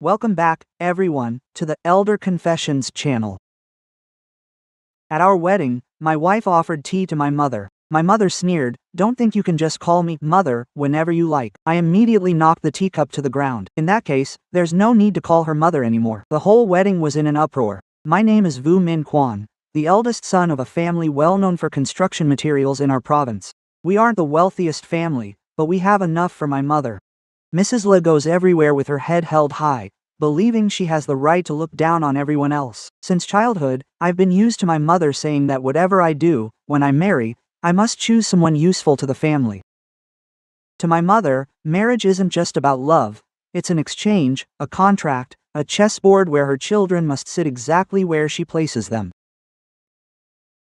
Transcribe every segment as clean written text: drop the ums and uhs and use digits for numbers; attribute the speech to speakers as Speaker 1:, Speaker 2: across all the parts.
Speaker 1: Welcome back, everyone, to the Elder Confessions channel. At our wedding, my wife offered tea to my mother. My mother sneered, "Don't think you can just call me mother whenever you like." I immediately knocked the teacup to the ground. In that case, there's no need to call her mother anymore. The whole wedding was in an uproar. My name is Vu Min Quan, the eldest son of a family well known for construction materials in our province. We aren't the wealthiest family, but we have enough for my mother. Mrs. Le goes everywhere with her head held high, believing she has the right to look down on everyone else. Since childhood, I've been used to my mother saying that whatever I do, when I marry, I must choose someone useful to the family. To my mother, marriage isn't just about love, it's an exchange, a contract, a chessboard where her children must sit exactly where she places them.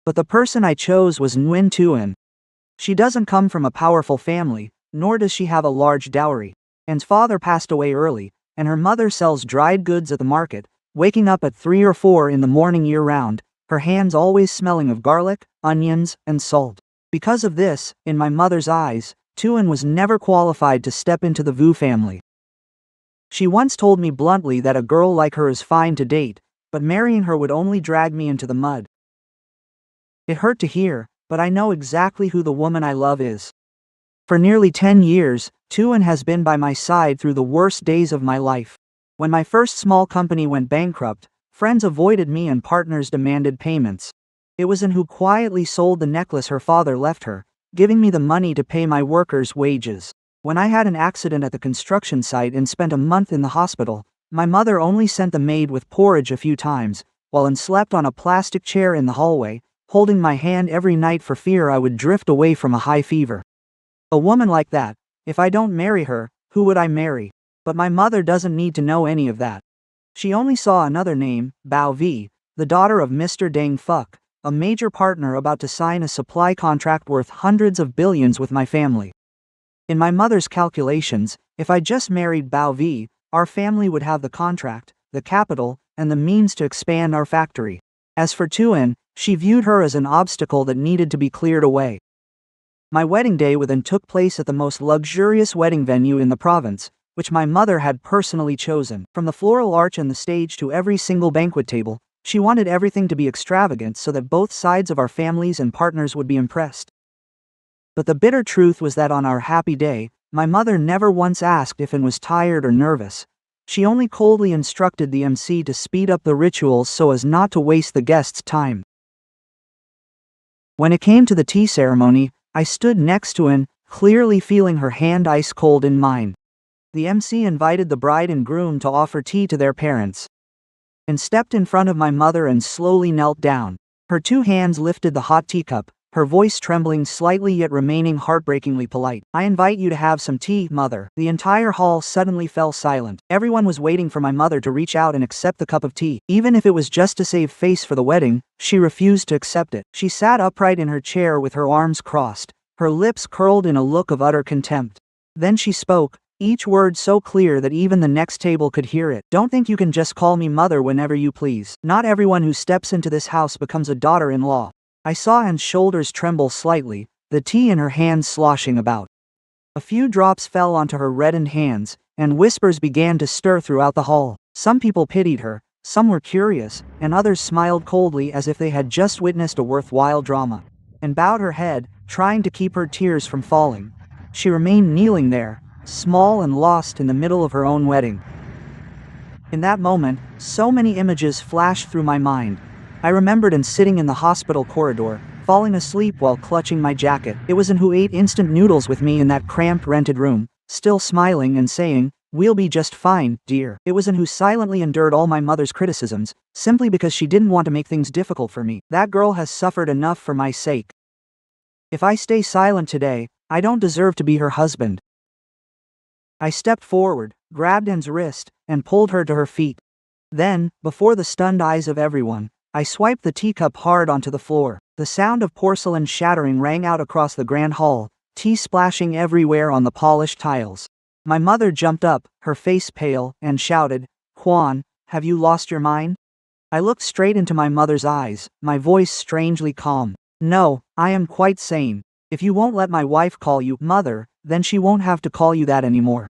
Speaker 1: But the person I chose was Nguyen Tuyen. She doesn't come from a powerful family, nor does she have a large dowry. Anne's father passed away early, and her mother sells dried goods at the market, waking up at 3 or 4 in the morning year-round, her hands always smelling of garlic, onions, and salt. Because of this, in my mother's eyes, Tuyen was never qualified to step into the Vu family. She once told me bluntly that a girl like her is fine to date, but marrying her would only drag me into the mud. It hurt to hear, but I know exactly who the woman I love is. For nearly 10 years, Tuyen has been by my side through the worst days of my life. When my first small company went bankrupt, friends avoided me and partners demanded payments. It was An who quietly sold the necklace her father left her, giving me the money to pay my workers' wages. When I had an accident at the construction site and spent a month in the hospital, my mother only sent the maid with porridge a few times, while An slept on a plastic chair in the hallway, holding my hand every night for fear I would drift away from a high fever. A woman like that, if I don't marry her, who would I marry? But my mother doesn't need to know any of that. She only saw another name, Bao Vi, the daughter of Mr. Dang Phuc, a major partner about to sign a supply contract worth hundreds of billions with my family. In my mother's calculations, if I just married Bao Vi, our family would have the contract, the capital, and the means to expand our factory. As for Tuyen, she viewed her as an obstacle that needed to be cleared away. My wedding day with An took place at the most luxurious wedding venue in the province, which my mother had personally chosen. From the floral arch and the stage to every single banquet table, she wanted everything to be extravagant so that both sides of our families and partners would be impressed. But the bitter truth was that on our happy day, my mother never once asked if An was tired or nervous. She only coldly instructed the MC to speed up the rituals so as not to waste the guests' time. When it came to the tea ceremony, I stood next to An, clearly feeling her hand ice cold in mine. The MC invited the bride and groom to offer tea to their parents. An stepped in front of my mother and slowly knelt down. Her 2 hands lifted the hot teacup, her voice trembling slightly yet remaining heartbreakingly polite. "I invite you to have some tea, mother." The entire hall suddenly fell silent. Everyone was waiting for my mother to reach out and accept the cup of tea. Even if it was just to save face for the wedding, she refused to accept it. She sat upright in her chair with her arms crossed, her lips curled in a look of utter contempt. Then she spoke, each word so clear that even the next table could hear it. "Don't think you can just call me mother whenever you please. Not everyone who steps into this house becomes a daughter-in-law." I saw Anne's shoulders tremble slightly, the tea in her hands sloshing about. A few drops fell onto her reddened hands, and whispers began to stir throughout the hall. Some people pitied her, some were curious, and others smiled coldly as if they had just witnessed a worthwhile drama. And bowed her head, trying to keep her tears from falling. She remained kneeling there, small and lost in the middle of her own wedding. In that moment, so many images flashed through my mind. I remembered An sitting in the hospital corridor, falling asleep while clutching my jacket. It was An who ate instant noodles with me in that cramped rented room, still smiling and saying, "We'll be just fine, dear." It was An who silently endured all my mother's criticisms, simply because she didn't want to make things difficult for me. That girl has suffered enough for my sake. If I stay silent today, I don't deserve to be her husband. I stepped forward, grabbed Anne's wrist, and pulled her to her feet. Then, before the stunned eyes of everyone, I swiped the teacup hard onto the floor. The sound of porcelain shattering rang out across the grand hall, tea splashing everywhere on the polished tiles. My mother jumped up, her face pale, and shouted, "Quan, have you lost your mind?" I looked straight into my mother's eyes, my voice strangely calm. "No, I am quite sane. If you won't let my wife call you mother, then she won't have to call you that anymore."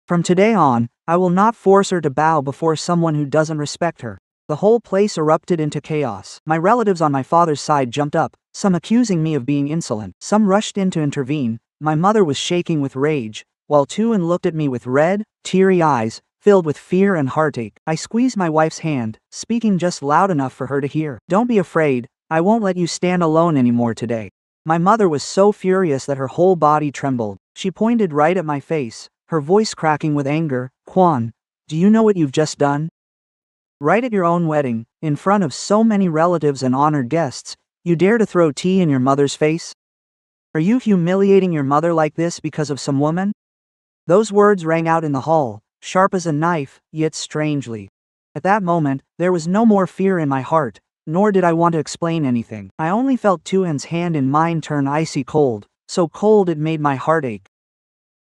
Speaker 1: From today on, I will not force her to bow before someone who doesn't respect her. The whole place erupted into chaos. My relatives on my father's side jumped up, some accusing me of being insolent. Some rushed in to intervene. My mother was shaking with rage, while Tuan looked at me with red, teary eyes, filled with fear and heartache. I squeezed my wife's hand, speaking just loud enough for her to hear. Don't be afraid, I won't let you stand alone anymore today. My mother was so furious that her whole body trembled. She pointed right at my face, her voice cracking with anger. Kwan, do you know what you've just done? Right at your own wedding, in front of so many relatives and honored guests, you dare to throw tea in your mother's face? Are you humiliating your mother like this because of some woman? Those words rang out in the hall, sharp as a knife, yet strangely. At that moment, there was no more fear in my heart, nor did I want to explain anything. I only felt Tuan's hand in mine turn icy cold, so cold it made my heart ache.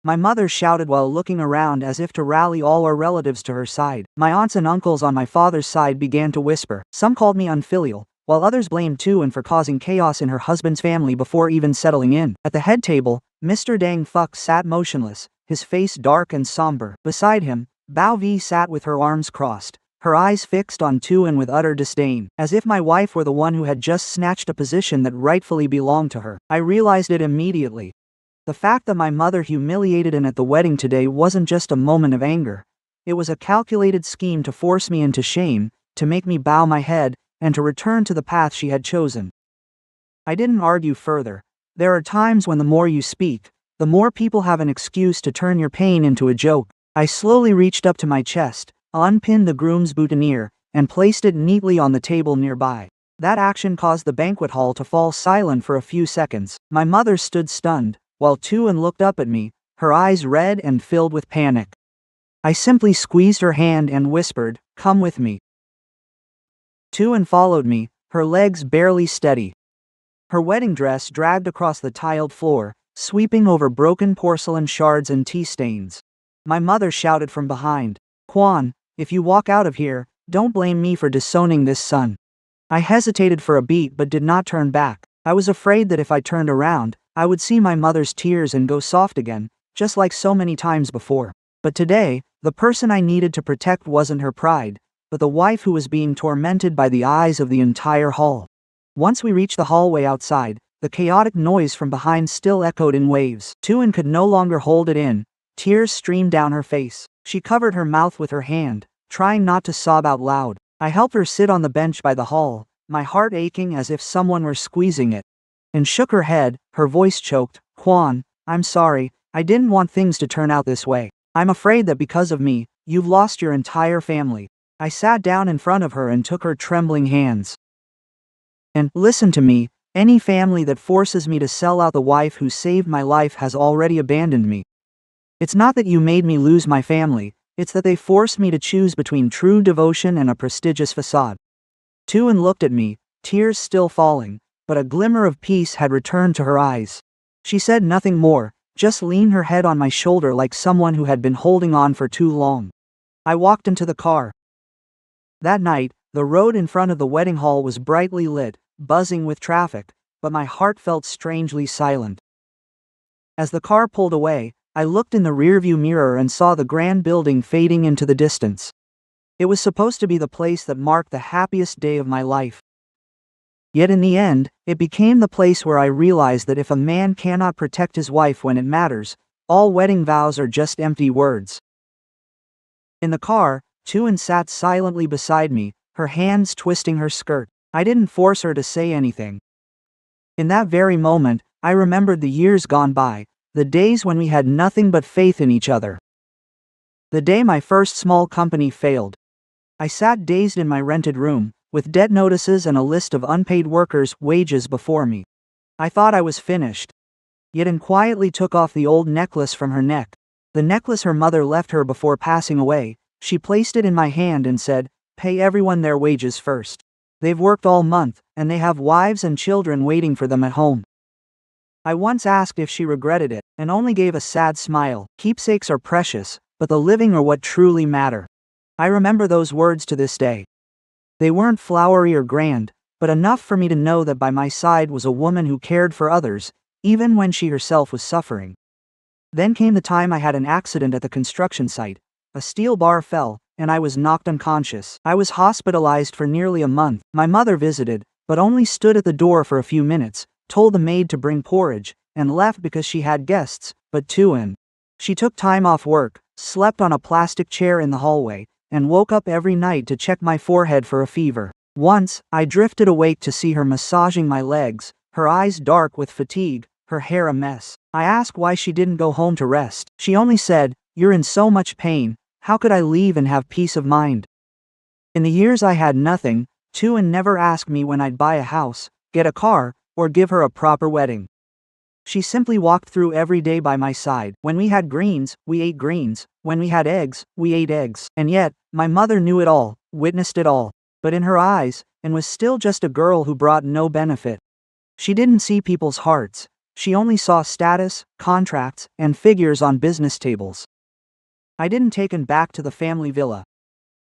Speaker 1: My mother shouted while looking around as if to rally all our relatives to her side. My aunts and uncles on my father's side began to whisper. Some called me unfilial, while others blamed Tuan for causing chaos in her husband's family before even settling in. At the head table, Mr. Dang Fuck sat motionless, his face dark and somber. Beside him, Bao Vi sat with her arms crossed, her eyes fixed on Tuan with utter disdain, as if my wife were the one who had just snatched a position that rightfully belonged to her. I realized it immediately. The fact that my mother humiliated An at the wedding today wasn't just a moment of anger. It was a calculated scheme to force me into shame, to make me bow my head, and to return to the path she had chosen. I didn't argue further. There are times when the more you speak, the more people have an excuse to turn your pain into a joke. I slowly reached up to my chest, unpinned the groom's boutonniere, and placed it neatly on the table nearby. That action caused the banquet hall to fall silent for a few seconds. My mother stood stunned, while Tuan looked up at me, her eyes red and filled with panic. I simply squeezed her hand and whispered, "Come with me." Tuan followed me, her legs barely steady. Her wedding dress dragged across the tiled floor, sweeping over broken porcelain shards and tea stains. My mother shouted from behind, "Kwan, if you walk out of here, don't blame me for disowning this son." I hesitated for a beat but did not turn back. I was afraid that if I turned around, I would see my mother's tears and go soft again, just like so many times before. But today, the person I needed to protect wasn't her pride, but the wife who was being tormented by the eyes of the entire hall. Once we reached the hallway outside, the chaotic noise from behind still echoed in waves. Tuan could no longer hold it in. Tears streamed down her face. She covered her mouth with her hand, trying not to sob out loud. I helped her sit on the bench by the hall, my heart aching as if someone were squeezing it, and shook her head, her voice choked. "Kwan, I'm sorry, I didn't want things to turn out this way. I'm afraid that because of me, you've lost your entire family." I sat down in front of her and took her trembling hands. "And listen to me, any family that forces me to sell out the wife who saved my life has already abandoned me. It's not that you made me lose my family, it's that they forced me to choose between true devotion and a prestigious facade." Tuan looked at me, tears still falling, but a glimmer of peace had returned to her eyes. She said nothing more, just leaned her head on my shoulder like someone who had been holding on for too long. I walked into the car. That night, the road in front of the wedding hall was brightly lit, buzzing with traffic, but my heart felt strangely silent. As the car pulled away, I looked in the rearview mirror and saw the grand building fading into the distance. It was supposed to be the place that marked the happiest day of my life. Yet in the end, it became the place where I realized that if a man cannot protect his wife when it matters, all wedding vows are just empty words. In the car, Tuan sat silently beside me, her hands twisting her skirt. I didn't force her to say anything. In that very moment, I remembered the years gone by, the days when we had nothing but faith in each other. The day my first small company failed. I sat dazed in my rented room, with debt notices and a list of unpaid workers' wages before me. I thought I was finished. Yet quietly took off the old necklace from her neck. The necklace her mother left her before passing away. She placed it in my hand and said, "Pay everyone their wages first. They've worked all month, and they have wives and children waiting for them at home." I once asked if she regretted it, and only gave a sad smile. Keepsakes are precious, but the living are what truly matter. I remember those words to this day. They weren't flowery or grand, but enough for me to know that by my side was a woman who cared for others, even when she herself was suffering. Then came the time I had an accident at the construction site. A steel bar fell, and I was knocked unconscious. I was hospitalized for nearly a month. My mother visited, but only stood at the door for a few minutes, told the maid to bring porridge, and left because she had guests, but two in. She took time off work, slept on a plastic chair in the hallway, and woke up every night to check my forehead for a fever. Once, I drifted awake to see her massaging my legs, her eyes dark with fatigue, her hair a mess. I asked why she didn't go home to rest. She only said, "You're in so much pain, how could I leave and have peace of mind?" In the years I had nothing, Tuan never asked me when I'd buy a house, get a car, or give her a proper wedding. She simply walked through every day by my side. When we had greens, we ate greens. When we had eggs, we ate eggs. And yet, my mother knew it all, witnessed it all. But in her eyes, and was still just a girl who brought no benefit. She didn't see people's hearts. She only saw status, contracts, and figures on business tables. I didn't take him back to the family villa.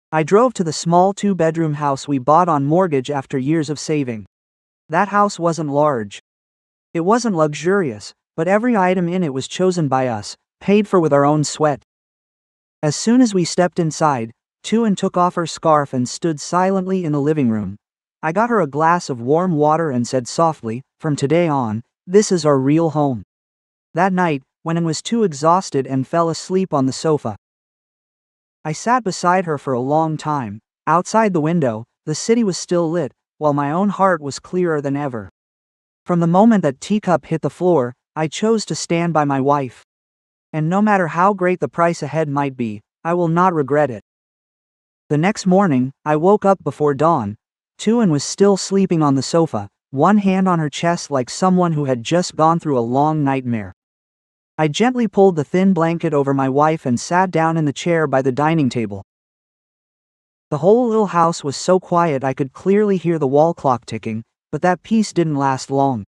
Speaker 1: I drove to the small 2-bedroom house we bought on mortgage after years of saving. That house wasn't large. It wasn't luxurious, but every item in it was chosen by us, paid for with our own sweat. As soon as we stepped inside, Tuan took off her scarf and stood silently in the living room. I got her a glass of warm water and said softly, "From today on, this is our real home." That night, when I was too exhausted and fell asleep on the sofa, I sat beside her for a long time. Outside the window, the city was still lit, while my own heart was clearer than ever. From the moment that teacup hit the floor, I chose to stand by my wife. And no matter how great the price ahead might be, I will not regret it. The next morning, I woke up before dawn. Tuan was still sleeping on the sofa, one hand on her chest like someone who had just gone through a long nightmare. I gently pulled the thin blanket over my wife and sat down in the chair by the dining table. The whole little house was so quiet I could clearly hear the wall clock ticking, but that peace didn't last long.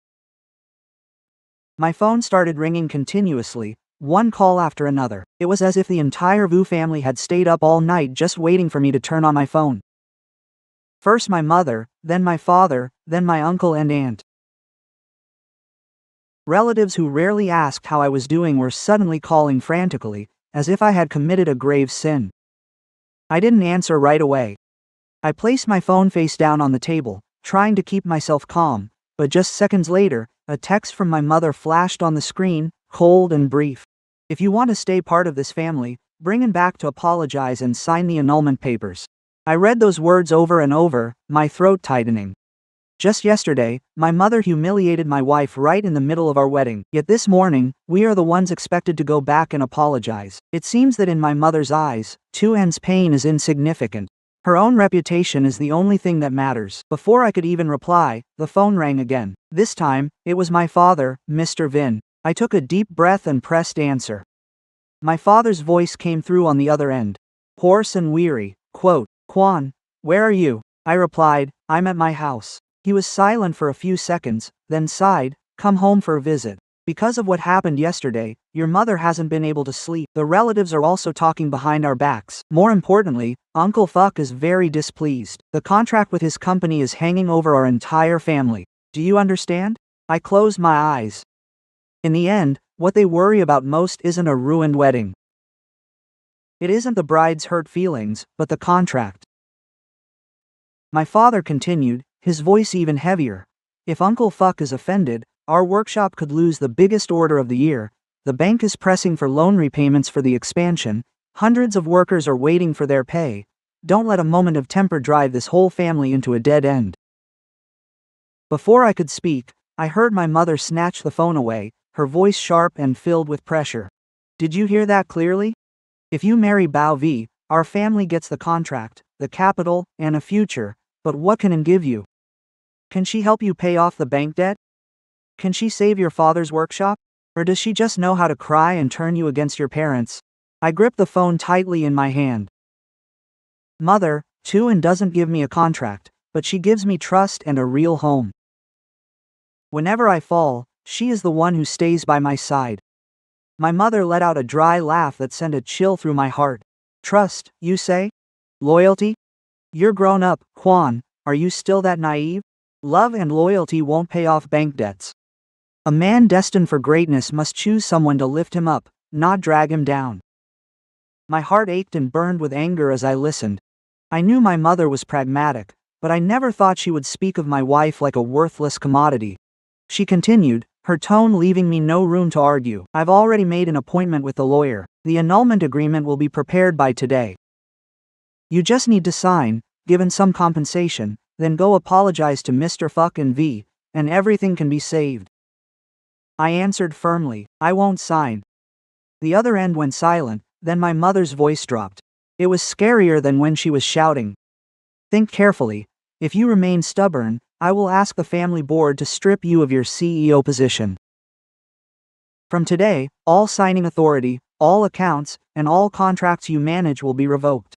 Speaker 1: My phone started ringing continuously, one call after another. It was as if the entire Vu family had stayed up all night just waiting for me to turn on my phone. First my mother, then my father, then my uncle and aunt. Relatives who rarely asked how I was doing were suddenly calling frantically, as if I had committed a grave sin. I didn't answer right away. I placed my phone face down on the table, trying to keep myself calm, but just seconds later, a text from my mother flashed on the screen, cold and brief. "If you want to stay part of this family, bring him back to apologize and sign the annulment papers." I read those words over and over, my throat tightening. Just yesterday, my mother humiliated my wife right in the middle of our wedding. Yet this morning, we are the ones expected to go back and apologize. It seems that in my mother's eyes, Tuan's pain is insignificant. Her own reputation is the only thing that matters. Before I could even reply, the phone rang again. This time, it was my father, Mr. Vin. I took a deep breath and pressed answer. My father's voice came through on the other end. Hoarse and weary. Quote, "Quan, where are you?" I replied, "I'm at my house." He was silent for a few seconds, then sighed, "Come home for a visit. Because of what happened yesterday, your mother hasn't been able to sleep. The relatives are also talking behind our backs. More importantly, Uncle Fuck is very displeased. The contract with his company is hanging over our entire family. Do you understand?" I closed my eyes. In the end, what they worry about most isn't a ruined wedding. It isn't the bride's hurt feelings, but the contract. My father continued, his voice even heavier. "If Uncle Fuck is offended, our workshop could lose the biggest order of the year. The bank is pressing for loan repayments for the expansion. Hundreds of workers are waiting for their pay. Don't let a moment of temper drive this whole family into a dead end." Before I could speak, I heard my mother snatch the phone away, her voice sharp and filled with pressure. "Did you hear that clearly? If you marry Bao Vi, our family gets the contract, the capital, and a future, but what can it give you? Can she help you pay off the bank debt? Can she save your father's workshop? Or does she just know how to cry and turn you against your parents?" I gripped the phone tightly in my hand. "Mother, Tuan doesn't give me a contract, but she gives me trust and a real home. Whenever I fall, she is the one who stays by my side." My mother let out a dry laugh that sent a chill through my heart. "Trust, you say? Loyalty? You're grown up, Quan, are you still that naive? Love and loyalty won't pay off bank debts. A man destined for greatness must choose someone to lift him up, not drag him down. My heart ached and burned with anger as I listened. I knew my mother was pragmatic, but I never thought she would speak of my wife like a worthless commodity. She continued, her tone leaving me no room to argue. I've already made an appointment with the lawyer. The annulment agreement will be prepared by today. You just need to sign, given some compensation, then go apologize to Mr. Fuck and V, and everything can be saved. I answered firmly, I won't sign. The other end went silent, then my mother's voice dropped. It was scarier than when she was shouting. Think carefully. If you remain stubborn, I will ask the family board to strip you of your CEO position. From today, all signing authority, all accounts, and all contracts you manage will be revoked.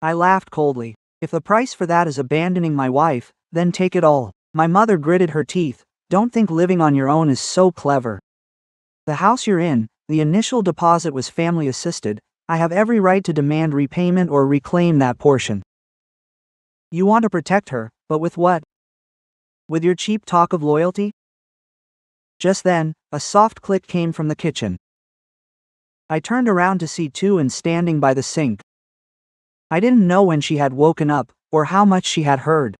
Speaker 1: I laughed coldly. If the price for that is abandoning my wife, then take it all. My mother gritted her teeth. Don't think living on your own is so clever. The house you're in, the initial deposit was family assisted. I have every right to demand repayment or reclaim that portion. You want to protect her, but with what? With your cheap talk of loyalty? Just then, a soft click came from the kitchen. I turned around to see Tuan standing by the sink. I didn't know when she had woken up, or how much she had heard.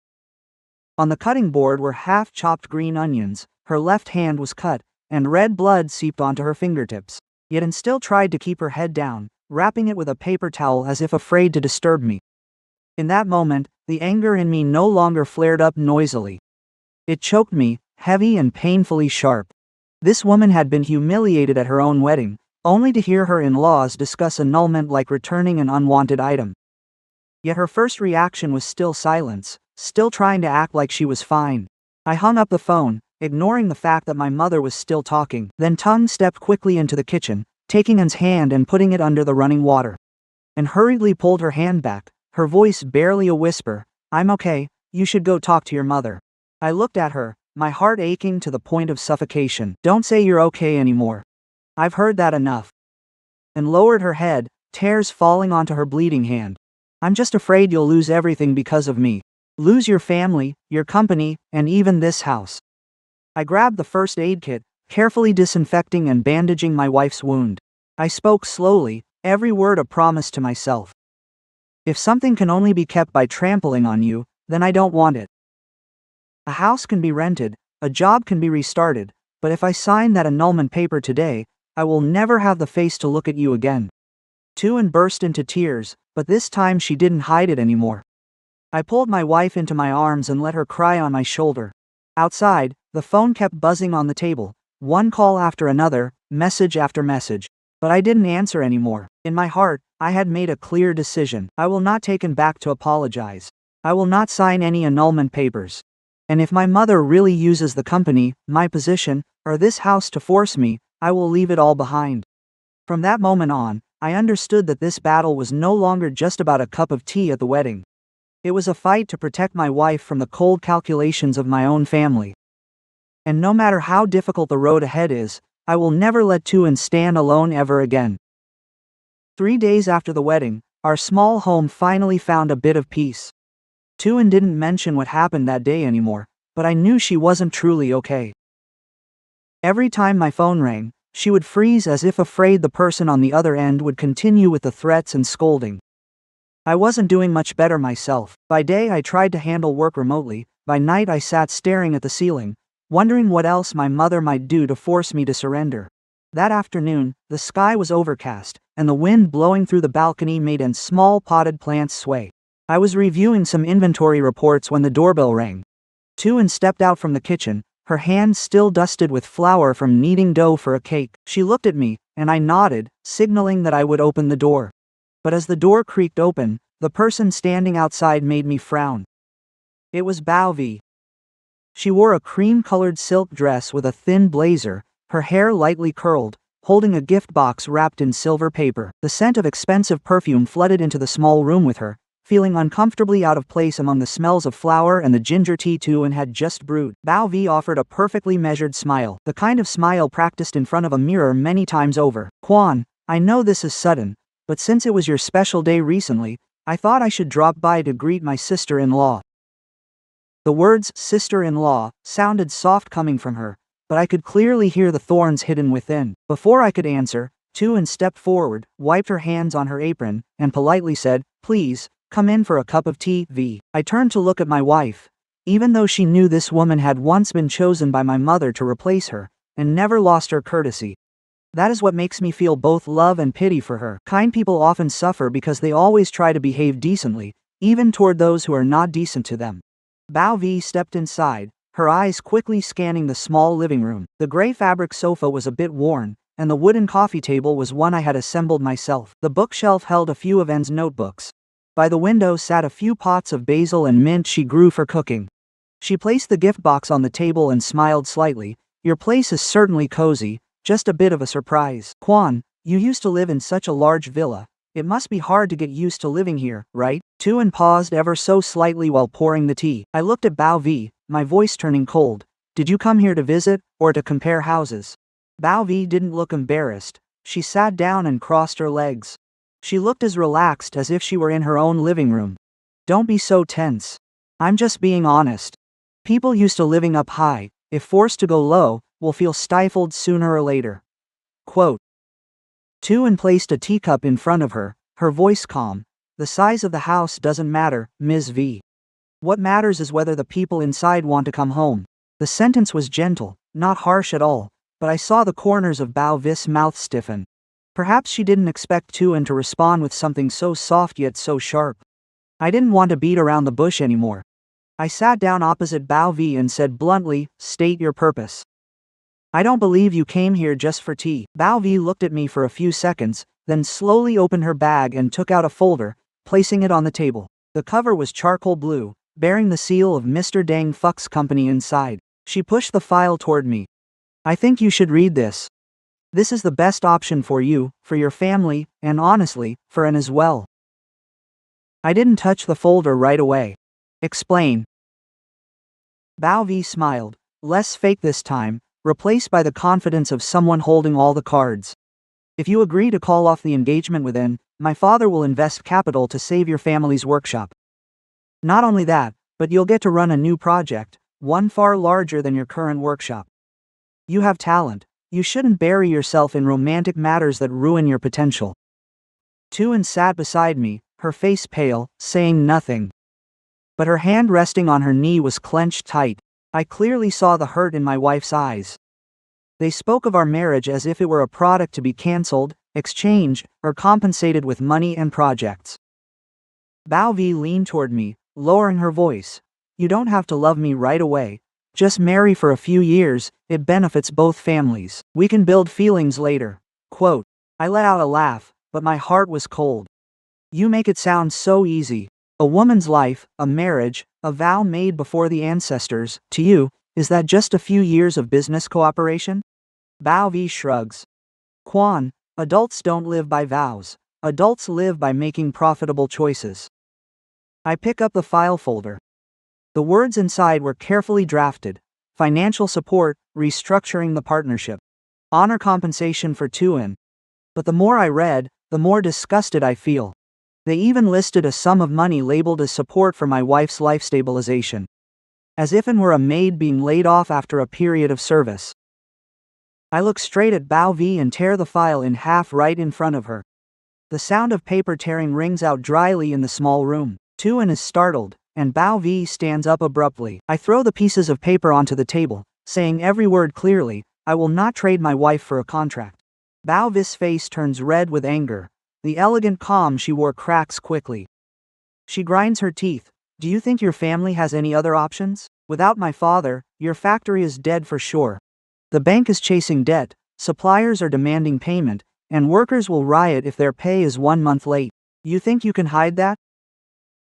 Speaker 1: On the cutting board were half-chopped green onions, her left hand was cut, and red blood seeped onto her fingertips. Yet and still tried to keep her head down, wrapping it with a paper towel as if afraid to disturb me. In that moment, the anger in me no longer flared up noisily. It choked me, heavy and painfully sharp. This woman had been humiliated at her own wedding, only to hear her in-laws discuss annulment like returning an unwanted item. Yet her first reaction was still silence, still trying to act like she was fine. I hung up the phone, ignoring the fact that my mother was still talking. Then Tung stepped quickly into the kitchen, taking An's hand and putting it under the running water. And hurriedly pulled her hand back, her voice barely a whisper. I'm okay, you should go talk to your mother. I looked at her, my heart aching to the point of suffocation. Don't say you're okay anymore. I've heard that enough. And lowered her head, tears falling onto her bleeding hand. I'm just afraid you'll lose everything because of me. Lose your family, your company, and even this house. I grabbed the first aid kit, carefully disinfecting and bandaging my wife's wound. I spoke slowly, every word a promise to myself. If something can only be kept by trampling on you, then I don't want it. A house can be rented, a job can be restarted, but if I sign that annulment paper today, I will never have the face to look at you again. Tuan burst into tears, but this time she didn't hide it anymore. I pulled my wife into my arms and let her cry on my shoulder. Outside, the phone kept buzzing on the table, one call after another, message after message. But I didn't answer anymore. In my heart, I had made a clear decision. I will not take him back to apologize. I will not sign any annulment papers. And if my mother really uses the company, my position, or this house to force me, I will leave it all behind. From that moment on, I understood that this battle was no longer just about a cup of tea at the wedding. It was a fight to protect my wife from the cold calculations of my own family. And no matter how difficult the road ahead is, I will never let Tuan stand alone ever again. 3 days after the wedding, our small home finally found a bit of peace. Tuan didn't mention what happened that day anymore, but I knew she wasn't truly okay. Every time my phone rang, she would freeze as if afraid the person on the other end would continue with the threats and scolding. I wasn't doing much better myself. By day I tried to handle work remotely, by night I sat staring at the ceiling, wondering what else my mother might do to force me to surrender. That afternoon, the sky was overcast, and the wind blowing through the balcony made An's small potted plants sway. I was reviewing some inventory reports when the doorbell rang. Tuan stepped out from the kitchen, her hands still dusted with flour from kneading dough for a cake. She looked at me, and I nodded, signaling that I would open the door. But as the door creaked open, the person standing outside made me frown. It was Bao Vi. She wore a cream-colored silk dress with a thin blazer, her hair lightly curled, holding a gift box wrapped in silver paper. The scent of expensive perfume flooded into the small room with her, feeling uncomfortably out of place among the smells of flour and the ginger tea Tuan had just brewed. Bao Vi offered a perfectly measured smile, the kind of smile practiced in front of a mirror many times over. Quan, I know this is sudden, but since it was your special day recently, I thought I should drop by to greet my sister-in-law. The words sister-in-law sounded soft coming from her, but I could clearly hear the thorns hidden within. Before I could answer, Tuan stepped forward, wiped her hands on her apron, and politely said, "Please, come in for a cup of tea." I turned to look at my wife. Even though she knew this woman had once been chosen by my mother to replace her, and never lost her courtesy. That is what makes me feel both love and pity for her. Kind people often suffer because they always try to behave decently, even toward those who are not decent to them. Bao Vi stepped inside, her eyes quickly scanning the small living room. The gray fabric sofa was a bit worn, and the wooden coffee table was one I had assembled myself. The bookshelf held a few of N's notebooks. By the window sat a few pots of basil and mint she grew for cooking. She placed the gift box on the table and smiled slightly. "Your place is certainly cozy, just a bit of a surprise. Quan, you used to live in such a large villa. It must be hard to get used to living here, right?" Tuan paused ever so slightly while pouring the tea. I looked at Bao Vi, my voice turning cold. "Did you come here to visit, or to compare houses?" Bao Vi didn't look embarrassed. She sat down and crossed her legs. She looked as relaxed as if she were in her own living room. "Don't be so tense. I'm just being honest. People used to living up high, if forced to go low, will feel stifled sooner or later." Quote. Tuan placed a teacup in front of her, her voice calm. "The size of the house doesn't matter, Ms. V. What matters is whether the people inside want to come home." The sentence was gentle, not harsh at all, but I saw the corners of Bao Vi's mouth stiffen. Perhaps she didn't expect Tuan to respond with something so soft yet so sharp. I didn't want to beat around the bush anymore. I sat down opposite Bao Vi and said bluntly, "State your purpose." "I don't believe you came here just for tea." Bao Vi looked at me for a few seconds, then slowly opened her bag and took out a folder, placing it on the table. The cover was charcoal blue, bearing the seal of Mr. Dang Fuck's company inside. She pushed the file toward me. "I think you should read this. This is the best option for you, for your family, and honestly, for N as well." I didn't touch the folder right away. "Explain." Bao Vi smiled, less fake this time, replaced by the confidence of someone holding all the cards. "If you agree to call off the engagement with N, my father will invest capital to save your family's workshop. Not only that, but you'll get to run a new project, one far larger than your current workshop. You have talent. You shouldn't bury yourself in romantic matters that ruin your potential." Tuan sat beside me, her face pale, saying nothing. But her hand resting on her knee was clenched tight. I clearly saw the hurt in my wife's eyes. They spoke of our marriage as if it were a product to be cancelled, exchanged, or compensated with money and projects. Bao Vi leaned toward me, lowering her voice. "You don't have to love me right away. Just marry for a few years, it benefits both families. We can build feelings later." Quote. I let out a laugh, but my heart was cold. "You make it sound so easy. A woman's life, a marriage, a vow made before the ancestors, to you, is that just a few years of business cooperation?" Bao Vi shrugs. "Quan, adults don't live by vows. Adults live by making profitable choices." I pick up the file folder. The words inside were carefully drafted. Financial support, restructuring the partnership. Honor compensation for Tuan. But the more I read, the more disgusted I feel. They even listed a sum of money labeled as support for my wife's life stabilization. As if it were a maid being laid off after a period of service. I look straight at Bao Vi and tear the file in half right in front of her. The sound of paper tearing rings out dryly in the small room. Tuan is startled, and Bao Vi stands up abruptly. I throw the pieces of paper onto the table, saying every word clearly, "I will not trade my wife for a contract." Bao Vi's face turns red with anger. The elegant calm she wore cracks quickly. She grinds her teeth. "Do you think your family has any other options? Without my father, your factory is dead for sure. The bank is chasing debt, suppliers are demanding payment, and workers will riot if their pay is 1 month late. You think you can hide that?"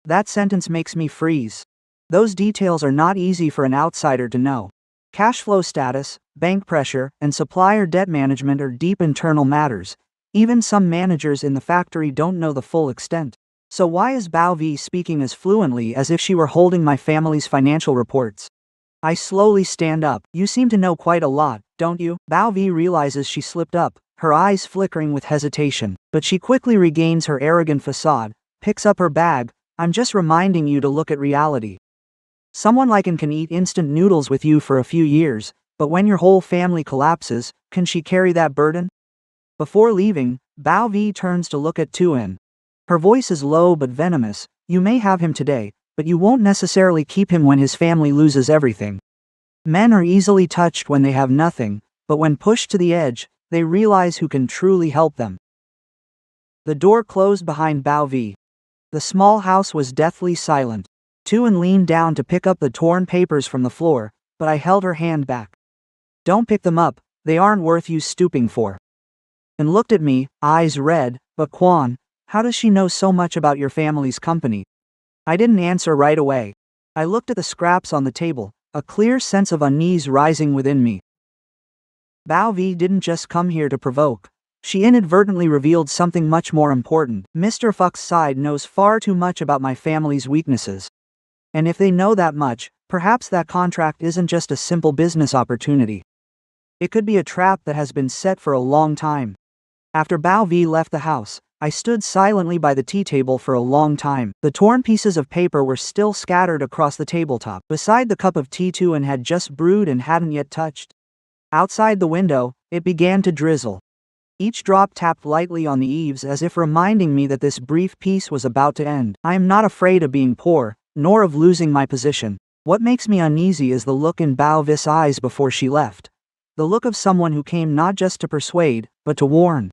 Speaker 1: That sentence makes me freeze. Those details are not easy for an outsider to know. Cash flow status, bank pressure, and supplier debt management are deep internal matters. Even some managers in the factory don't know the full extent. So why is Bao Vi speaking as fluently as if she were holding my family's financial reports? I slowly stand up. "You seem to know quite a lot, don't you?" Bao Vi realizes she slipped up, her eyes flickering with hesitation. But she quickly regains her arrogant facade, picks up her bag. "I'm just reminding you to look at reality. Someone like him can eat instant noodles with you for a few years, But when your whole family collapses, can she carry that burden? Before leaving, Bao Vi turns to look at Tuan. Her voice is low but venomous. You may have him today, but you won't necessarily keep him when his family loses everything. Men are easily touched when they have nothing, but when pushed to the edge, they realize who can truly help them. The door closed behind Bao Vi. The small house was deathly silent. Tuan leaned down to pick up the torn papers from the floor, but I held her hand back. Don't pick them up, they aren't worth you stooping for. And looked at me, eyes red. But Quan, how does she know so much about your family's company? I didn't answer right away. I looked at the scraps on the table, a clear sense of unease rising within me. Bao Vi didn't just come here to provoke. She inadvertently revealed something much more important. Mr. Fuck's side knows far too much about my family's weaknesses. And if they know that much, perhaps that contract isn't just a simple business opportunity. It could be a trap that has been set for a long time. After Bao Vi left the house, I stood silently by the tea table for a long time. The torn pieces of paper were still scattered across the tabletop. Beside the cup of tea Tuan had just brewed and hadn't yet touched. Outside the window, it began to drizzle. Each drop tapped lightly on the eaves as if reminding me that this brief peace was about to end. I am not afraid of being poor, nor of losing my position. What makes me uneasy is the look in Bao Vi's eyes before she left. The look of someone who came not just to persuade, but to warn.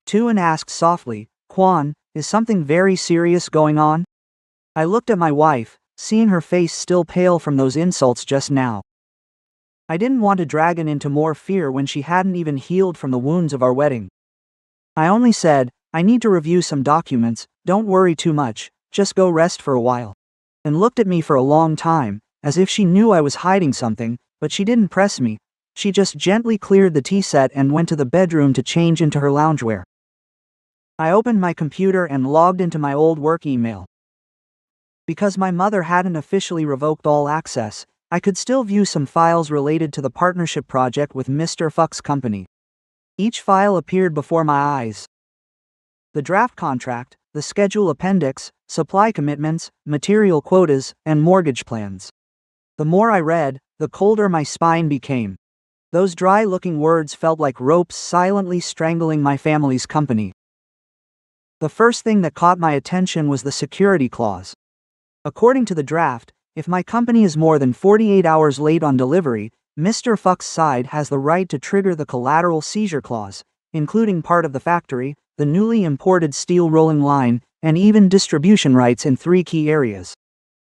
Speaker 1: Tuan asked softly, Quan, is something very serious going on? I looked at my wife, seeing her face still pale from those insults just now. I didn't want to drag her into more fear when she hadn't even healed from the wounds of our wedding. I only said, I need to review some documents, don't worry too much, just go rest for a while. And looked at me for a long time, as if she knew I was hiding something, but she didn't press me. She just gently cleared the tea set and went to the bedroom to change into her loungewear. I opened my computer and logged into my old work email. Because my mother hadn't officially revoked all access, I could still view some files related to the partnership project with Mr. Fuck's company. Each file appeared before my eyes. The draft contract, the schedule appendix, supply commitments, material quotas, and mortgage plans. The more I read, the colder my spine became. Those dry-looking words felt like ropes silently strangling my family's company. The first thing that caught my attention was the security clause. According to the draft, if my company is more than 48 hours late on delivery, Mr. Fuck's side has the right to trigger the collateral seizure clause, including part of the factory, the newly imported steel rolling line, and even distribution rights in 3 key areas.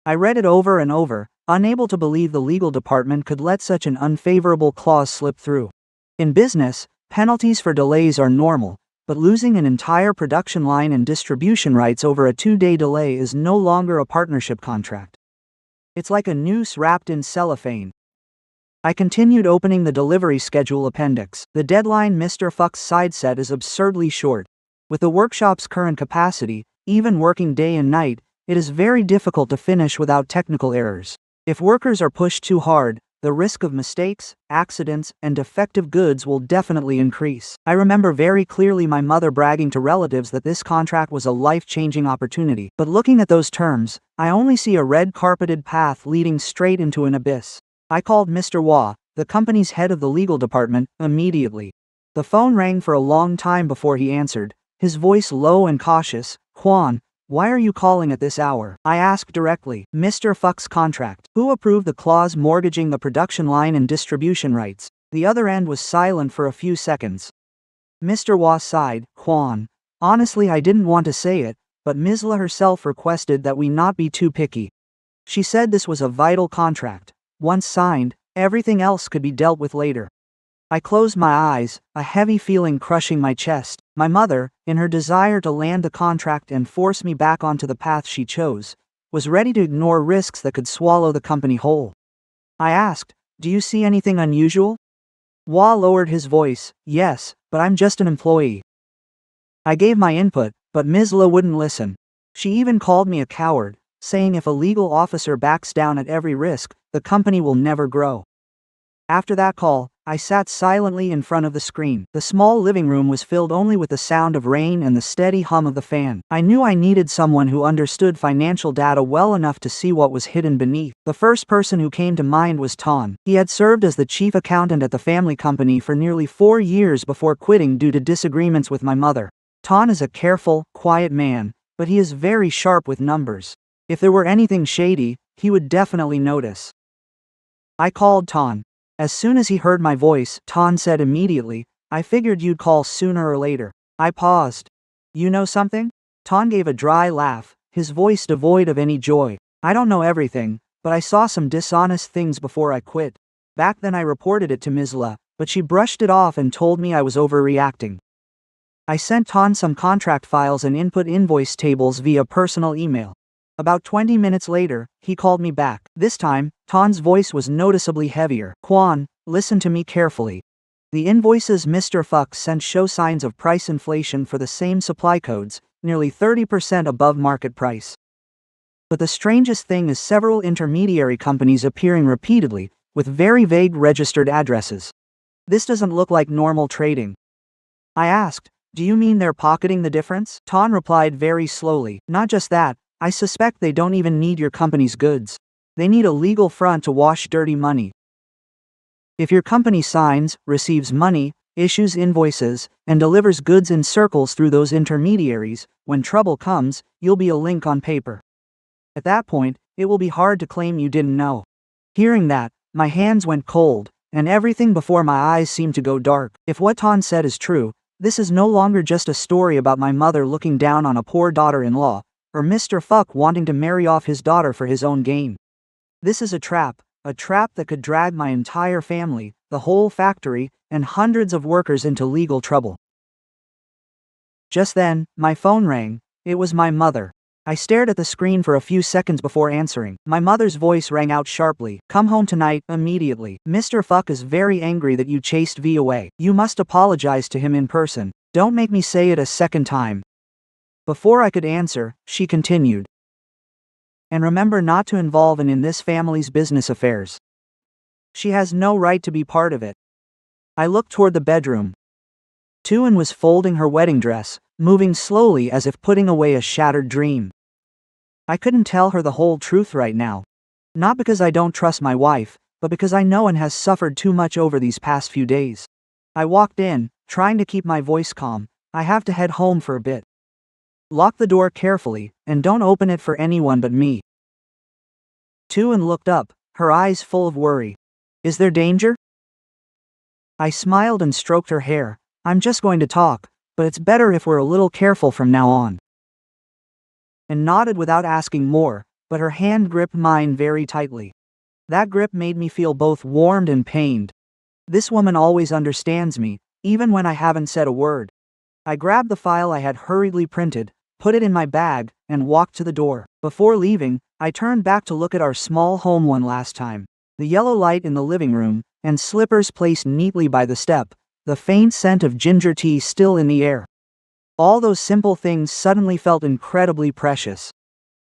Speaker 1: I read it over and over, unable to believe the legal department could let such an unfavorable clause slip through. In business, penalties for delays are normal, but losing an entire production line and distribution rights over a 2-day delay is no longer a partnership contract. It's like a noose wrapped in cellophane. I continued opening the delivery schedule appendix. The deadline Mr. Fuck's side set is absurdly short. With the workshop's current capacity, even working day and night, it is very difficult to finish without technical errors. If workers are pushed too hard, the risk of mistakes, accidents, and defective goods will definitely increase. I remember very clearly my mother bragging to relatives that this contract was a life-changing opportunity. But looking at those terms, I only see a red-carpeted path leading straight into an abyss. I called Mr. Wah, the company's head of the legal department, immediately. The phone rang for a long time before he answered, his voice low and cautious. Quan, why are you calling at this hour? I asked directly. Mr. Fuck's contract. Who approved the clause mortgaging the production line and distribution rights? The other end was silent for a few seconds. Mr. Wah sighed. Quan, honestly I didn't want to say it, but Misla herself requested that we not be too picky. She said this was a vital contract. Once signed, everything else could be dealt with later. I closed my eyes, a heavy feeling crushing my chest. My mother, in her desire to land the contract and force me back onto the path she chose, was ready to ignore risks that could swallow the company whole. I asked, do you see anything unusual? Wah lowered his voice, yes, but I'm just an employee. I gave my input, but Misla wouldn't listen. She even called me a coward, saying if a legal officer backs down at every risk, the company will never grow. After that call, I sat silently in front of the screen. The small living room was filled only with the sound of rain and the steady hum of the fan. I knew I needed someone who understood financial data well enough to see what was hidden beneath. The first person who came to mind was Ton. He had served as the chief accountant at the family company for nearly 4 years before quitting due to disagreements with my mother. Ton is a careful, quiet man, but he is very sharp with numbers. If there were anything shady, he would definitely notice. I called Ton. As soon as he heard my voice, Ton said immediately, "I figured you'd call sooner or later." I paused. "You know something?" Ton gave a dry laugh, his voice devoid of any joy. "I don't know everything, but I saw some dishonest things before I quit. Back then I reported it to Ms. La, but she brushed it off and told me I was overreacting." I sent Ton some contract files and input invoice tables via personal email. About 20 minutes later, he called me back. This time, Ton's voice was noticeably heavier. "Quan, listen to me carefully. The invoices Mr. Fuck sent show signs of price inflation for the same supply codes, nearly 30% above market price. But the strangest thing is several intermediary companies appearing repeatedly, with very vague registered addresses. This doesn't look like normal trading." I asked, "Do you mean they're pocketing the difference?" Ton replied very slowly, "Not just that. I suspect they don't even need your company's goods. They need a legal front to wash dirty money. If your company signs, receives money, issues invoices, and delivers goods in circles through those intermediaries, when trouble comes, you'll be a link on paper. At that point, it will be hard to claim you didn't know." Hearing that, my hands went cold, and everything before my eyes seemed to go dark. If what Ton said is true, this is no longer just a story about my mother looking down on a poor daughter-in-law, or Mr. Fuck wanting to marry off his daughter for his own gain. This is a trap that could drag my entire family, the whole factory, and hundreds of workers into legal trouble. Just then, my phone rang. It was my mother. I stared at the screen for a few seconds before answering. My mother's voice rang out sharply. "Come home tonight, immediately. Mr. Fuck is very angry that you chased V away. You must apologize to him in person. Don't make me say it a second time." Before I could answer, she continued, "And remember not to involve in this family's business affairs. She has no right to be part of it." I looked toward the bedroom. Tuan was folding her wedding dress, moving slowly as if putting away a shattered dream. I couldn't tell her the whole truth right now. Not because I don't trust my wife, but because I know and has suffered too much over these past few days. I walked in, trying to keep my voice calm. "I have to head home for a bit. Lock the door carefully, and don't open it for anyone but me." Tuan looked up, her eyes full of worry. "Is there danger?" I smiled and stroked her hair. "I'm just going to talk, but it's better if we're a little careful from now on." And nodded without asking more, but her hand gripped mine very tightly. That grip made me feel both warmed and pained. This woman always understands me, even when I haven't said a word. I grabbed the file I had hurriedly printed, put it in my bag, and walked to the door. Before leaving, I turned back to look at our small home one last time. The yellow light in the living room, and slippers placed neatly by the step, the faint scent of ginger tea still in the air. All those simple things suddenly felt incredibly precious.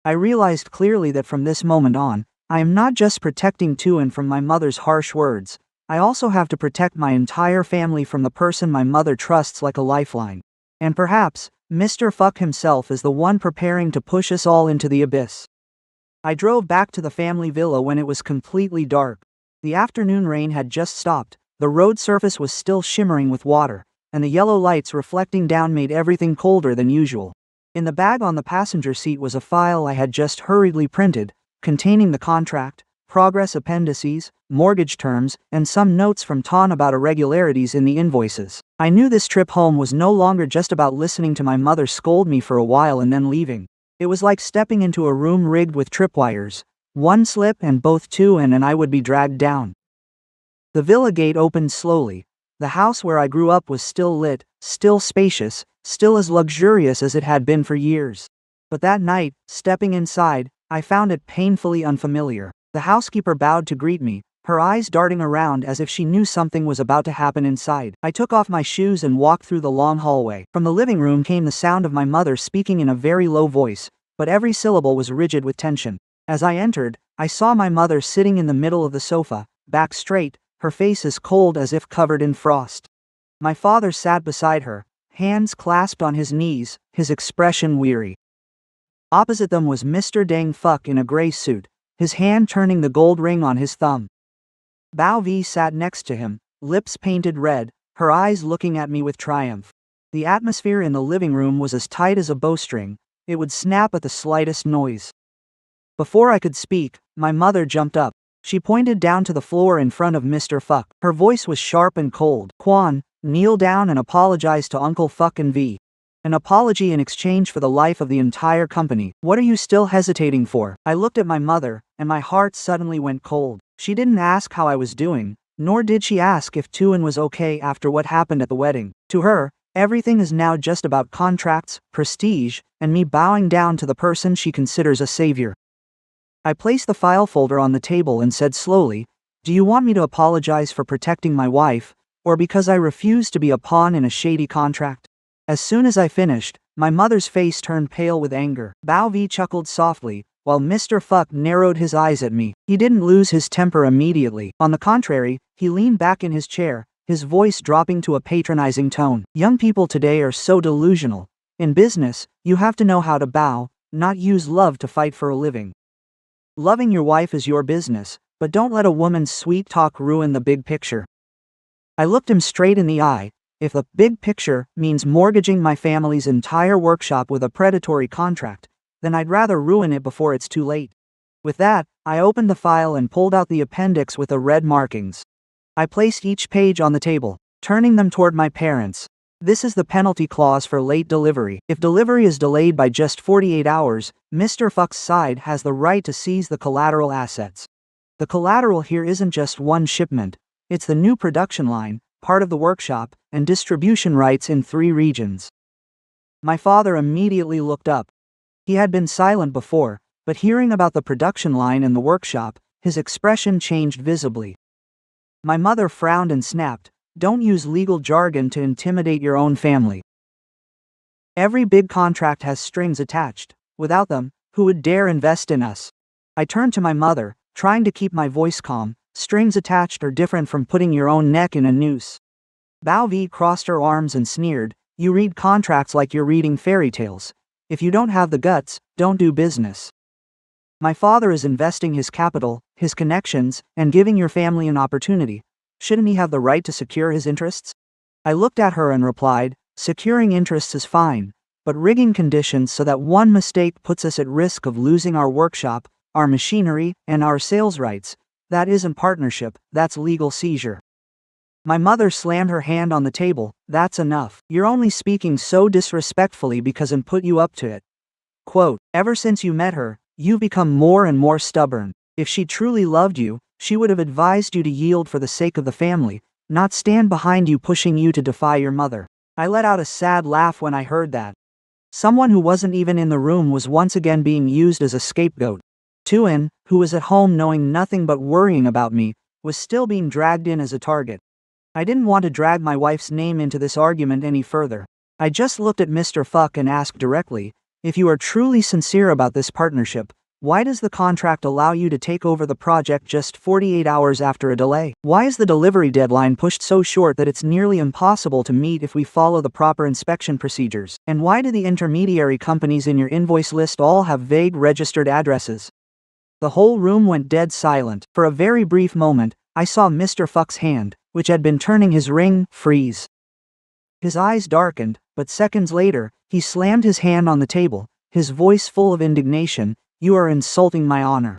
Speaker 1: I realized clearly that from this moment on, I am not just protecting Tuan from my mother's harsh words, I also have to protect my entire family from the person my mother trusts like a lifeline. And perhaps, Mr. Fuck himself is the one preparing to push us all into the abyss. I drove back to the family villa when it was completely dark. The afternoon rain had just stopped, the road surface was still shimmering with water, and the yellow lights reflecting down made everything colder than usual. In the bag on the passenger seat was a file I had just hurriedly printed, containing the contract, progress appendices, mortgage terms, and some notes from Ton about irregularities in the invoices. I knew this trip home was no longer just about listening to my mother scold me for a while and then leaving. It was like stepping into a room rigged with tripwires. One slip and both Tuan and I would be dragged down. The villa gate opened slowly. The house where I grew up was still lit, still spacious, still as luxurious as it had been for years. But that night, stepping inside, I found it painfully unfamiliar. The housekeeper bowed to greet me, her eyes darting around as if she knew something was about to happen inside. I took off my shoes and walked through the long hallway. From the living room came the sound of my mother speaking in a very low voice, but every syllable was rigid with tension. As I entered, I saw my mother sitting in the middle of the sofa, back straight, her face as cold as if covered in frost. My father sat beside her, hands clasped on his knees, his expression weary. Opposite them was Mr. Dang Fuck in a gray suit, his hand turning the gold ring on his thumb. Bao Vi sat next to him, lips painted red, her eyes looking at me with triumph. The atmosphere in the living room was as tight as a bowstring, it would snap at the slightest noise. Before I could speak, my mother jumped up. She pointed down to the floor in front of Mr. Fuck. Her voice was sharp and cold. Quan, kneel down and apologize to Uncle Fuck and V. An apology in exchange for the life of the entire company. What are you still hesitating for? I looked at my mother, and my heart suddenly went cold. She didn't ask how I was doing, nor did she ask if Tuan was okay after what happened at the wedding. To her, everything is now just about contracts, prestige, and me bowing down to the person she considers a savior. I placed the file folder on the table and said slowly, "Do you want me to apologize for protecting my wife, or because I refuse to be a pawn in a shady contract?" As soon as I finished, my mother's face turned pale with anger. Bao Vi chuckled softly, while Mr. Fuck narrowed his eyes at me. He didn't lose his temper immediately. On the contrary, he leaned back in his chair, his voice dropping to a patronizing tone. Young people today are so delusional. In business, you have to know how to bow, not use love to fight for a living. Loving your wife is your business, but don't let a woman's sweet talk ruin the big picture. I looked him straight in the eye. If the big picture means mortgaging my family's entire workshop with a predatory contract, then I'd rather ruin it before it's too late. With that, I opened the file and pulled out the appendix with the red markings. I placed each page on the table, turning them toward my parents. This is the penalty clause for late delivery. If delivery is delayed by just 48 hours, Mr. Fuck's side has the right to seize the collateral assets. The collateral here isn't just one shipment, it's the new production line, part of the workshop, and distribution rights in 3 regions. My father immediately looked up. He had been silent before, but hearing about the production line and the workshop, his expression changed visibly. My mother frowned and snapped, "Don't use legal jargon to intimidate your own family. Every big contract has strings attached. Without them, who would dare invest in us?" I turned to my mother, trying to keep my voice calm. Strings attached are different from putting your own neck in a noose. Bao Vi crossed her arms and sneered, "You read contracts like you're reading fairy tales. If you don't have the guts, don't do business. My father is investing his capital, his connections, and giving your family an opportunity. Shouldn't he have the right to secure his interests?" I looked at her and replied, "Securing interests is fine, but rigging conditions so that one mistake puts us at risk of losing our workshop, our machinery, and our sales rights, that isn't partnership, that's legal seizure." My mother slammed her hand on the table, "That's enough. You're only speaking so disrespectfully because I put you up to it." Quote, "Ever since you met her, you've become more and more stubborn. If she truly loved you, she would have advised you to yield for the sake of the family, not stand behind you pushing you to defy your mother." I let out a sad laugh when I heard that. Someone who wasn't even in the room was once again being used as a scapegoat. Tuan, who was at home knowing nothing but worrying about me, was still being dragged in as a target. I didn't want to drag my wife's name into this argument any further. I just looked at Mr. Fuck and asked directly, "If you are truly sincere about this partnership, why does the contract allow you to take over the project just 48 hours after a delay? Why is the delivery deadline pushed so short that it's nearly impossible to meet if we follow the proper inspection procedures? And why do the intermediary companies in your invoice list all have vague registered addresses?" The whole room went dead silent. For a very brief moment, I saw Mr. Fuck's hand, which had been turning his ring, freeze. His eyes darkened, but seconds later, he slammed his hand on the table, his voice full of indignation, "You are insulting my honor.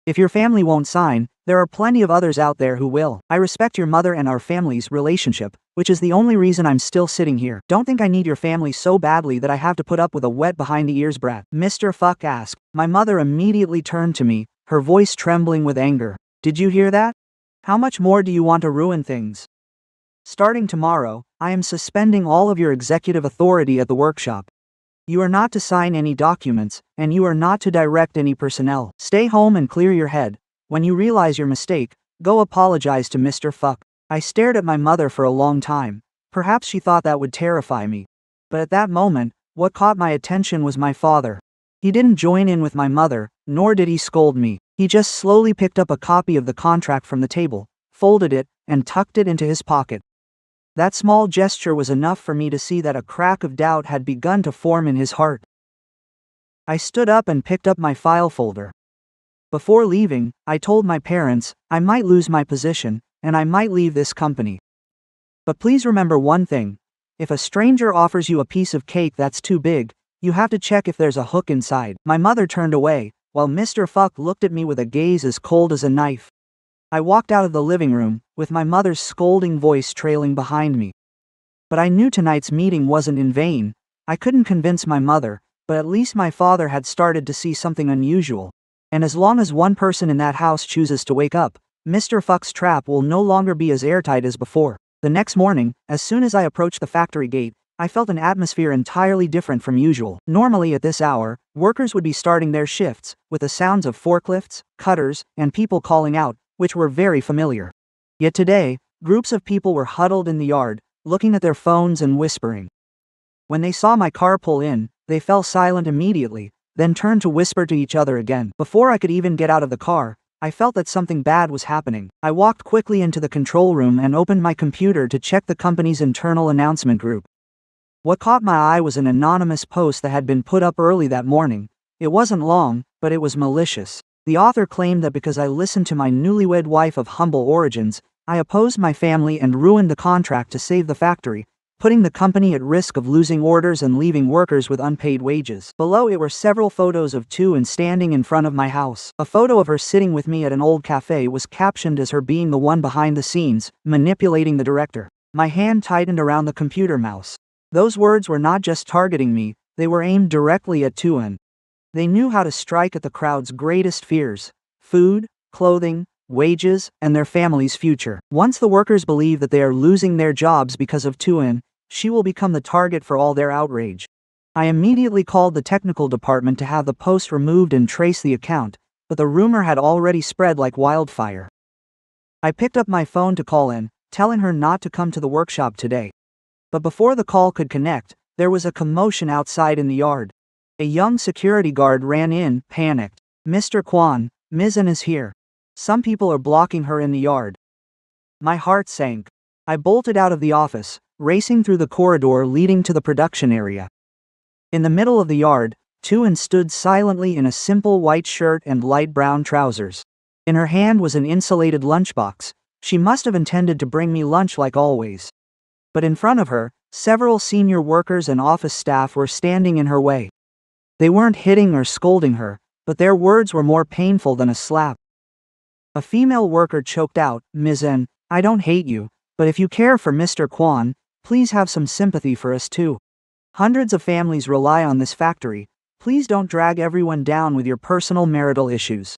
Speaker 1: If your family won't sign, there are plenty of others out there who will. I respect your mother and our family's relationship, which is the only reason I'm still sitting here. Don't think I need your family so badly that I have to put up with a wet behind the ears brat." Mr. Fuck asked. My mother immediately turned to me, her voice trembling with anger. "Did you hear that? How much more do you want to ruin things? Starting tomorrow, I am suspending all of your executive authority at the workshop. You are not to sign any documents, and you are not to direct any personnel. Stay home and clear your head. When you realize your mistake, go apologize to Mr. Fuck." I stared at my mother for a long time. Perhaps she thought that would terrify me. But at that moment, what caught my attention was my father. He didn't join in with my mother, nor did he scold me. He just slowly picked up a copy of the contract from the table, folded it, and tucked it into his pocket. That small gesture was enough for me to see that a crack of doubt had begun to form in his heart. I stood up and picked up my file folder. Before leaving, I told my parents I might lose my position, and I might leave this company. But please remember one thing. If a stranger offers you a piece of cake that's too big, you have to check if there's a hook inside. My mother turned away, while Mr. Fuck looked at me with a gaze as cold as a knife. I walked out of the living room, with my mother's scolding voice trailing behind me. But I knew tonight's meeting wasn't in vain. I couldn't convince my mother, but at least my father had started to see something unusual. And as long as one person in that house chooses to wake up, Mr. Fuck's trap will no longer be as airtight as before. The next morning, as soon as I approached the factory gate, I felt an atmosphere entirely different from usual. Normally at this hour, workers would be starting their shifts, with the sounds of forklifts, cutters, and people calling out, which were very familiar. Yet today, groups of people were huddled in the yard, looking at their phones and whispering. When they saw my car pull in, they fell silent immediately, then turned to whisper to each other again. Before I could even get out of the car, I felt that something bad was happening. I walked quickly into the control room and opened my computer to check the company's internal announcement group. What caught my eye was an anonymous post that had been put up early that morning. It wasn't long, but it was malicious. The author claimed that because I listened to my newlywed wife of humble origins, I opposed my family and ruined the contract to save the factory, putting the company at risk of losing orders and leaving workers with unpaid wages. Below it were several photos of Tu-An standing in front of my house. A photo of her sitting with me at an old cafe was captioned as her being the one behind the scenes, manipulating the director. My hand tightened around the computer mouse. Those words were not just targeting me, they were aimed directly at Tu-An. They knew how to strike at the crowd's greatest fears: food, clothing, wages, and their family's future. Once the workers believe that they are losing their jobs because of Tu-An, she will become the target for all their outrage. I immediately called the technical department to have the post removed and trace the account, but the rumor had already spread like wildfire. I picked up my phone to call in, telling her not to come to the workshop today. But before the call could connect, there was a commotion outside in the yard. A young security guard ran in, panicked. "Mr. Kwan, Ms. An is here. Some people are blocking her in the yard." My heart sank. I bolted out of the office, racing through the corridor leading to the production area. In the middle of the yard, Tu-An stood silently in a simple white shirt and light brown trousers. In her hand was an insulated lunchbox. She must have intended to bring me lunch like always. But in front of her, several senior workers and office staff were standing in her way. They weren't hitting or scolding her, but their words were more painful than a slap. A female worker choked out, "Ms. An, I don't hate you, but if you care for Mr. Kwan, please have some sympathy for us too. Hundreds of families rely on this factory. Please don't drag everyone down with your personal marital issues."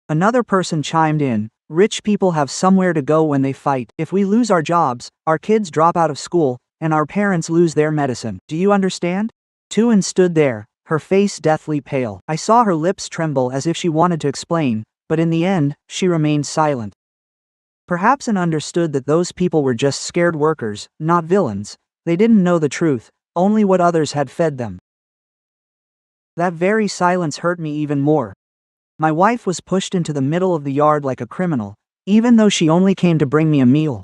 Speaker 1: Another person chimed in, "Rich people have somewhere to go when they fight. If we lose our jobs, our kids drop out of school, and our parents lose their medicine. Do you understand?" Tu-An stood there, her face deathly pale. I saw her lips tremble as if she wanted to explain, but in the end, she remained silent. Perhaps An understood that those people were just scared workers, not villains. They didn't know the truth, only what others had fed them. That very silence hurt me even more. My wife was pushed into the middle of the yard like a criminal, even though she only came to bring me a meal.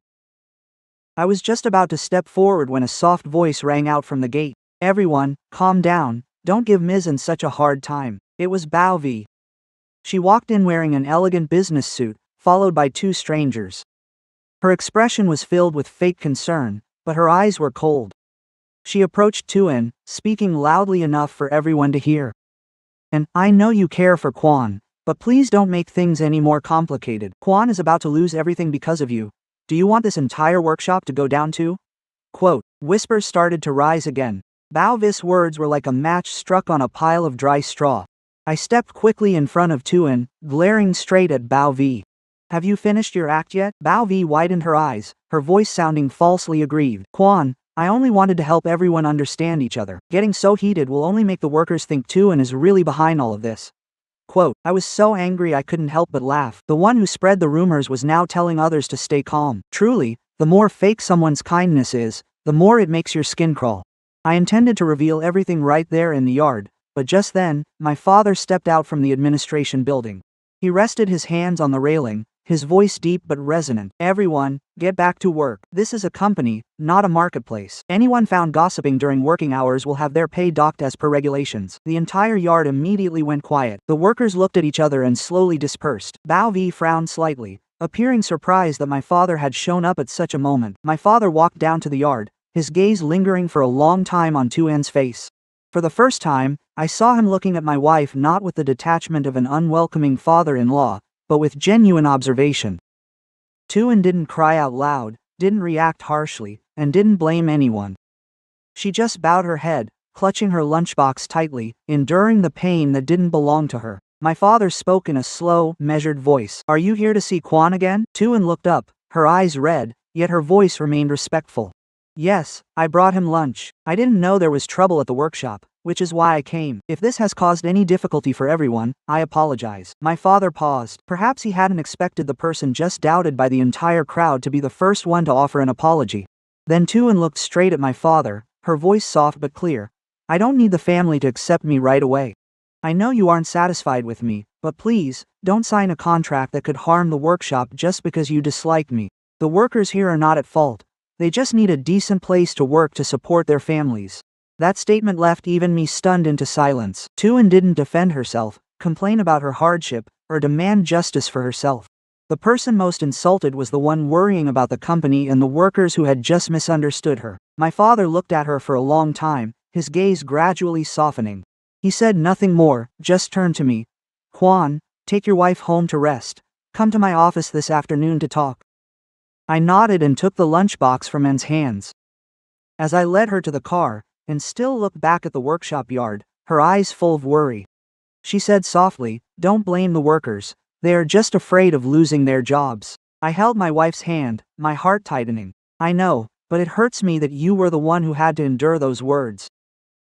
Speaker 1: I was just about to step forward when a soft voice rang out from the gate. "Everyone, calm down, don't give Ms. An such a hard time." It was Bao Vi. She walked in wearing an elegant business suit, followed by two strangers. Her expression was filled with fake concern, but her eyes were cold. She approached Tu-An, speaking loudly enough for everyone to hear. "And I know you care for Kwan, but please don't make things any more complicated. Kwan is about to lose everything because of you. Do you want this entire workshop to go down too?" Quote. Whispers started to rise again. Bao Vi's words were like a match struck on a pile of dry straw. I stepped quickly in front of Tu-An, glaring straight at Bao Vi. "Have you finished your act yet?" Bao Vi widened her eyes, her voice sounding falsely aggrieved. "Kwan, I only wanted to help everyone understand each other. Getting so heated will only make the workers think Tu-An is really behind all of this." Quote. I was so angry I couldn't help but laugh. The one who spread the rumors was now telling others to stay calm. Truly, the more fake someone's kindness is, the more it makes your skin crawl. I intended to reveal everything right there in the yard, but just then, my father stepped out from the administration building. He rested his hands on the railing, his voice deep but resonant. Everyone, get back to work. This is a company, not a marketplace. Anyone found gossiping during working hours will have their pay docked as per regulations. The entire yard immediately went quiet. The workers looked at each other and slowly dispersed. Bao Vi frowned slightly, appearing surprised that my father had shown up at such a moment. My father walked down to the yard, his gaze lingering for a long time on Tuan's face. For the first time, I saw him looking at my wife not with the detachment of an unwelcoming father-in-law, but with genuine observation. Tuan didn't cry out loud, didn't react harshly, and didn't blame anyone. She just bowed her head, clutching her lunchbox tightly, enduring the pain that didn't belong to her. My father spoke in a slow, measured voice. "Are you here to see Quan again?" Tuan looked up, her eyes red, yet her voice remained respectful. "Yes, I brought him lunch. I didn't know there was trouble at the workshop, which is why I came. If this has caused any difficulty for everyone, I apologize." My father paused. Perhaps he hadn't expected the person just doubted by the entire crowd to be the first one to offer an apology. Then Tuan looked straight at my father, her voice soft but clear. "I don't need the family to accept me right away. I know you aren't satisfied with me, but please, don't sign a contract that could harm the workshop just because you dislike me. The workers here are not at fault. They just need a decent place to work to support their families." That statement left even me stunned into silence. Tuan didn't defend herself, complain about her hardship, or demand justice for herself. The person most insulted was the one worrying about the company and the workers who had just misunderstood her. My father looked at her for a long time, his gaze gradually softening. He said nothing more, just turned to me. "Quan, take your wife home to rest. Come to my office this afternoon to talk." I nodded and took the lunchbox from Anne's hands. As I led her to the car, and still looked back at the workshop yard, her eyes full of worry. She said softly, "Don't blame the workers. They are just afraid of losing their jobs." I held my wife's hand, my heart tightening. "I know, but it hurts me that you were the one who had to endure those words."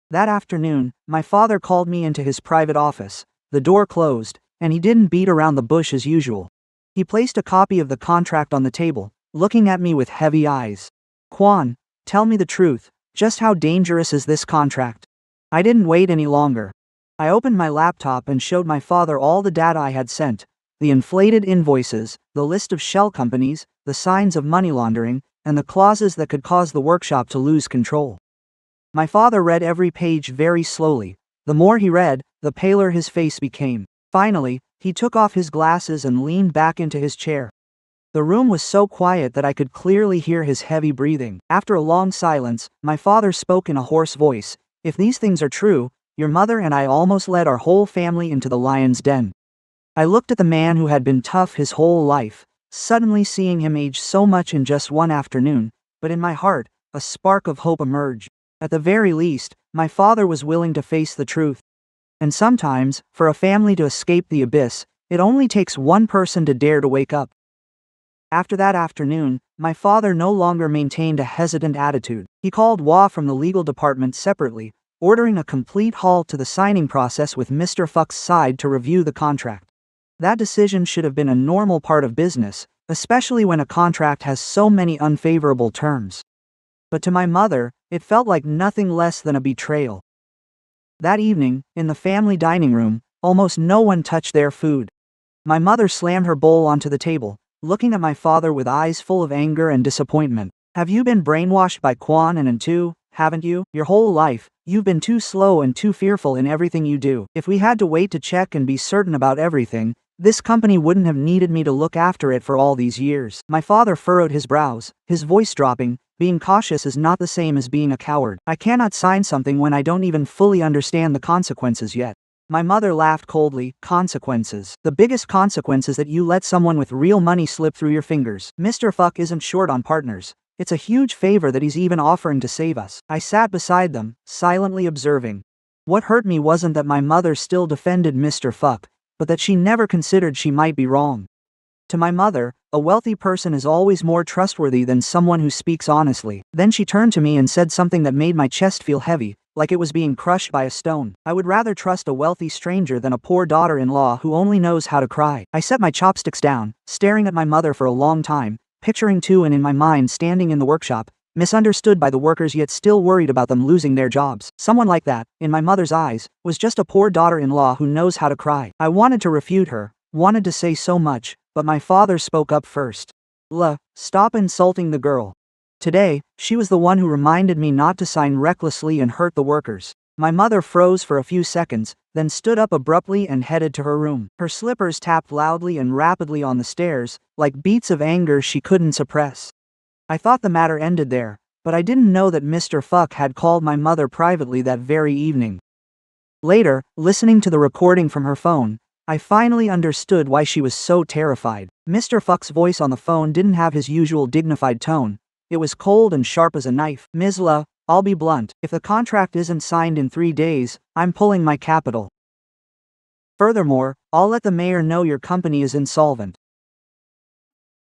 Speaker 1: That afternoon, my father called me into his private office. The door closed, and he didn't beat around the bush as usual. He placed a copy of the contract on the table, looking at me with heavy eyes. "Quan, tell me the truth. Just how dangerous is this contract?" I didn't wait any longer. I opened my laptop and showed my father all the data I had sent, the inflated invoices, the list of shell companies, the signs of money laundering, and the clauses that could cause the workshop to lose control. My father read every page very slowly. The more he read, the paler his face became. Finally, he took off his glasses and leaned back into his chair. The room was so quiet that I could clearly hear his heavy breathing. After a long silence, my father spoke in a hoarse voice. "If these things are true, your mother and I almost led our whole family into the lion's den." I looked at the man who had been tough his whole life, suddenly seeing him age so much in just one afternoon, but in my heart, a spark of hope emerged. At the very least, my father was willing to face the truth. And sometimes, for a family to escape the abyss, it only takes one person to dare to wake up. After that afternoon, my father no longer maintained a hesitant attitude. He called Wah from the legal department separately, ordering a complete halt to the signing process with Mr. Fuck's side to review the contract. That decision should have been a normal part of business, especially when a contract has so many unfavorable terms. But to my mother, it felt like nothing less than a betrayal. That evening, in the family dining room, almost no one touched their food. My mother slammed her bowl onto the table, looking at my father with eyes full of anger and disappointment. "Have you been brainwashed by Quan and Antu, haven't you? Your whole life, you've been too slow and too fearful in everything you do. If we had to wait to check and be certain about everything, this company wouldn't have needed me to look after it for all these years." My father furrowed his brows, his voice dropping. "Being cautious is not the same as being a coward. I cannot sign something when I don't even fully understand the consequences yet." My mother laughed coldly. "Consequences? The biggest consequence is that you let someone with real money slip through your fingers. Mr. Fuck isn't short on partners. It's a huge favor that he's even offering to save us." I sat beside them, silently observing. What hurt me wasn't that my mother still defended Mr. Fuck, but that she never considered she might be wrong. To my mother, a wealthy person is always more trustworthy than someone who speaks honestly. Then she turned to me and said something that made my chest feel heavy, like it was being crushed by a stone. "I would rather trust a wealthy stranger than a poor daughter-in-law who only knows how to cry." I set my chopsticks down, staring at my mother for a long time, picturing Tuan in my mind standing in the workshop, misunderstood by the workers yet still worried about them losing their jobs. Someone like that, in my mother's eyes, was just a poor daughter-in-law who knows how to cry. I wanted to refute her, wanted to say so much, but my father spoke up first. Stop insulting the girl. Today, she was the one who reminded me not to sign recklessly and hurt the workers. My mother froze for a few seconds, then stood up abruptly and headed to her room. Her slippers tapped loudly and rapidly on the stairs, like beats of anger she couldn't suppress. I thought the matter ended there, but I didn't know that Mr. Fuck had called my mother privately that very evening. Later, listening to the recording from her phone, I finally understood why she was so terrified. Mr. Fuck's voice on the phone didn't have his usual dignified tone. It was cold and sharp as a knife. Ms. I'll be blunt. If the contract isn't signed in 3 days, I'm pulling my capital. Furthermore, I'll let the mayor know your company is insolvent.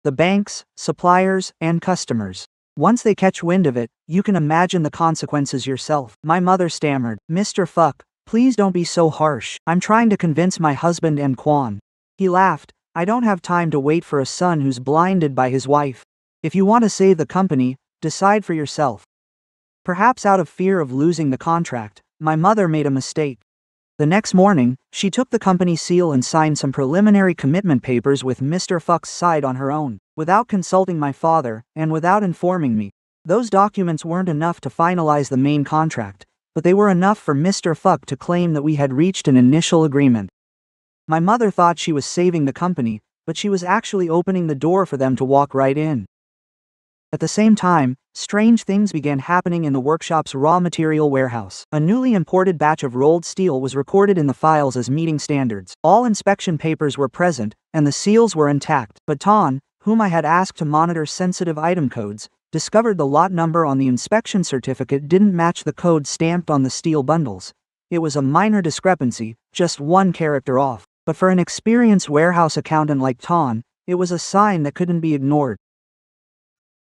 Speaker 1: The banks, suppliers, and customers. Once they catch wind of it, you can imagine the consequences yourself. My mother stammered, Mr. Fuck, please don't be so harsh. I'm trying to convince my husband and Quan. He laughed, I don't have time to wait for a son who's blinded by his wife. If you want to save the company, decide for yourself. Perhaps out of fear of losing the contract, my mother made a mistake. The next morning, she took the company seal and signed some preliminary commitment papers with Mr. Fuck's side on her own, without consulting my father, and without informing me. Those documents weren't enough to finalize the main contract, but they were enough for Mr. Fuck to claim that we had reached an initial agreement. My mother thought she was saving the company, but she was actually opening the door for them to walk right in. At the same time, strange things began happening in the workshop's raw material warehouse. A newly imported batch of rolled steel was recorded in the files as meeting standards. All inspection papers were present, and the seals were intact. But Ton, whom I had asked to monitor sensitive item codes, discovered the lot number on the inspection certificate didn't match the code stamped on the steel bundles. It was a minor discrepancy, just one character off. But for an experienced warehouse accountant like Ton, it was a sign that couldn't be ignored.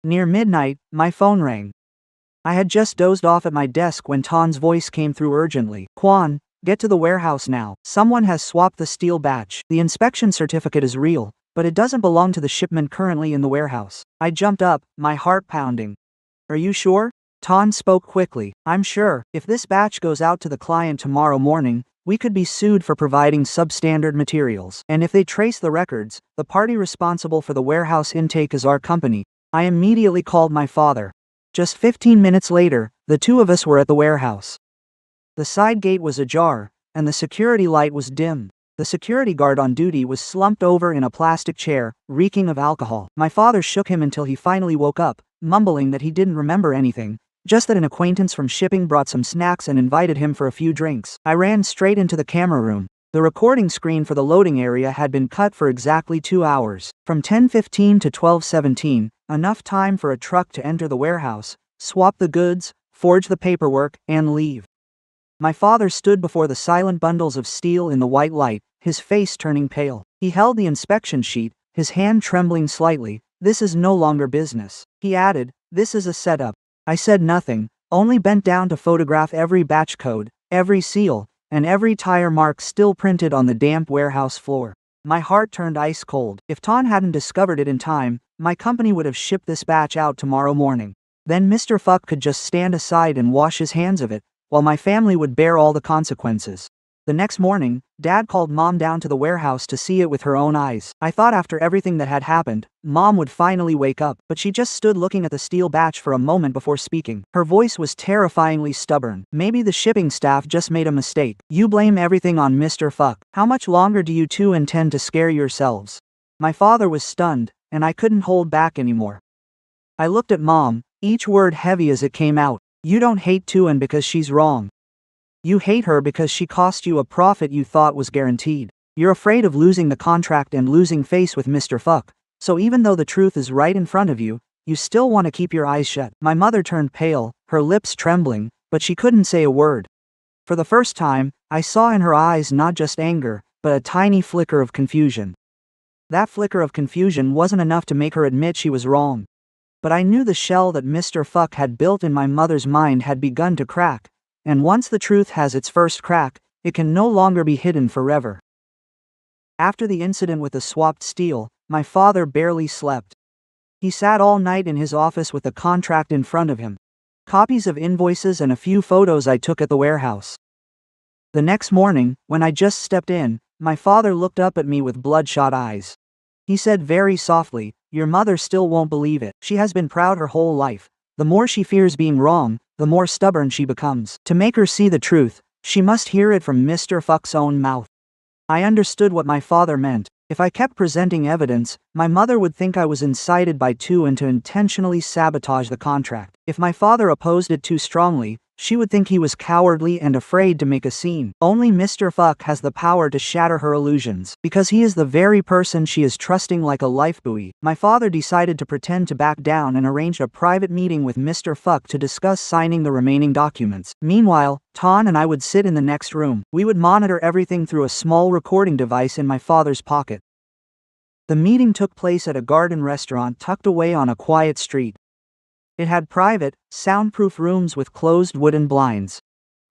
Speaker 1: Near midnight, my phone rang. I had just dozed off at my desk when Ton's voice came through urgently. Quan, get to the warehouse now. Someone has swapped the steel batch. The inspection certificate is real, but it doesn't belong to the shipment currently in the warehouse. I jumped up, my heart pounding. Are you sure? Ton spoke quickly. I'm sure. If this batch goes out to the client tomorrow morning, we could be sued for providing substandard materials. And if they trace the records, the party responsible for the warehouse intake is our company. I immediately called my father. Just 15 minutes later, the two of us were at the warehouse. The side gate was ajar, and the security light was dim. The security guard on duty was slumped over in a plastic chair, reeking of alcohol. My father shook him until he finally woke up, mumbling that he didn't remember anything, just that an acquaintance from shipping brought some snacks and invited him for a few drinks. I ran straight into the camera room. The recording screen for the loading area had been cut for exactly 2 hours, from 10:15 to 12:17, enough time for a truck to enter the warehouse, swap the goods, forge the paperwork, and leave. My father stood before the silent bundles of steel in the white light, his face turning pale. He held the inspection sheet, his hand trembling slightly. This is no longer business. He added, this is a setup. I said nothing, only bent down to photograph every batch code, every seal, and every tire mark still printed on the damp warehouse floor. My heart turned ice cold. If Ton hadn't discovered it in time, my company would have shipped this batch out tomorrow morning. Then Mr. Fuck could just stand aside and wash his hands of it, while my family would bear all the consequences. The next morning, Dad called Mom down to the warehouse to see it with her own eyes. I thought after everything that had happened, Mom would finally wake up, but she just stood looking at the steel batch for a moment before speaking. Her voice was terrifyingly stubborn. Maybe the shipping staff just made a mistake. You blame everything on Mr. Fuck. How much longer do you two intend to scare yourselves? My father was stunned, and I couldn't hold back anymore. I looked at Mom, each word heavy as it came out. You don't hate Tuan because she's wrong. You hate her because she cost you a profit you thought was guaranteed. You're afraid of losing the contract and losing face with Mr. Fuck, so even though the truth is right in front of you, you still want to keep your eyes shut. My mother turned pale, her lips trembling, but she couldn't say a word. For the first time, I saw in her eyes not just anger, but a tiny flicker of confusion. That flicker of confusion wasn't enough to make her admit she was wrong. But I knew the shell that Mr. Fuck had built in my mother's mind had begun to crack. And once the truth has its first crack, it can no longer be hidden forever. After the incident with the swapped steel, my father barely slept. He sat all night in his office with the contract in front of him, copies of invoices and a few photos I took at the warehouse. The next morning, when I just stepped in, my father looked up at me with bloodshot eyes. He said very softly, "Your mother still won't believe it. She has been proud her whole life. The more she fears being wrong, the more stubborn she becomes. To make her see the truth, she must hear it from Mr. Fuck's own mouth." I understood what my father meant. If I kept presenting evidence, my mother would think I was incited by two and to intentionally sabotage the contract. If my father opposed it too strongly, she would think he was cowardly and afraid to make a scene. Only Mr. Fuck has the power to shatter her illusions, because he is the very person she is trusting like a lifebuoy. My father decided to pretend to back down and arranged a private meeting with Mr. Fuck to discuss signing the remaining documents. Meanwhile, Ton and I would sit in the next room. We would monitor everything through a small recording device in my father's pocket. The meeting took place at a garden restaurant tucked away on a quiet street. It had private, soundproof rooms with closed wooden blinds.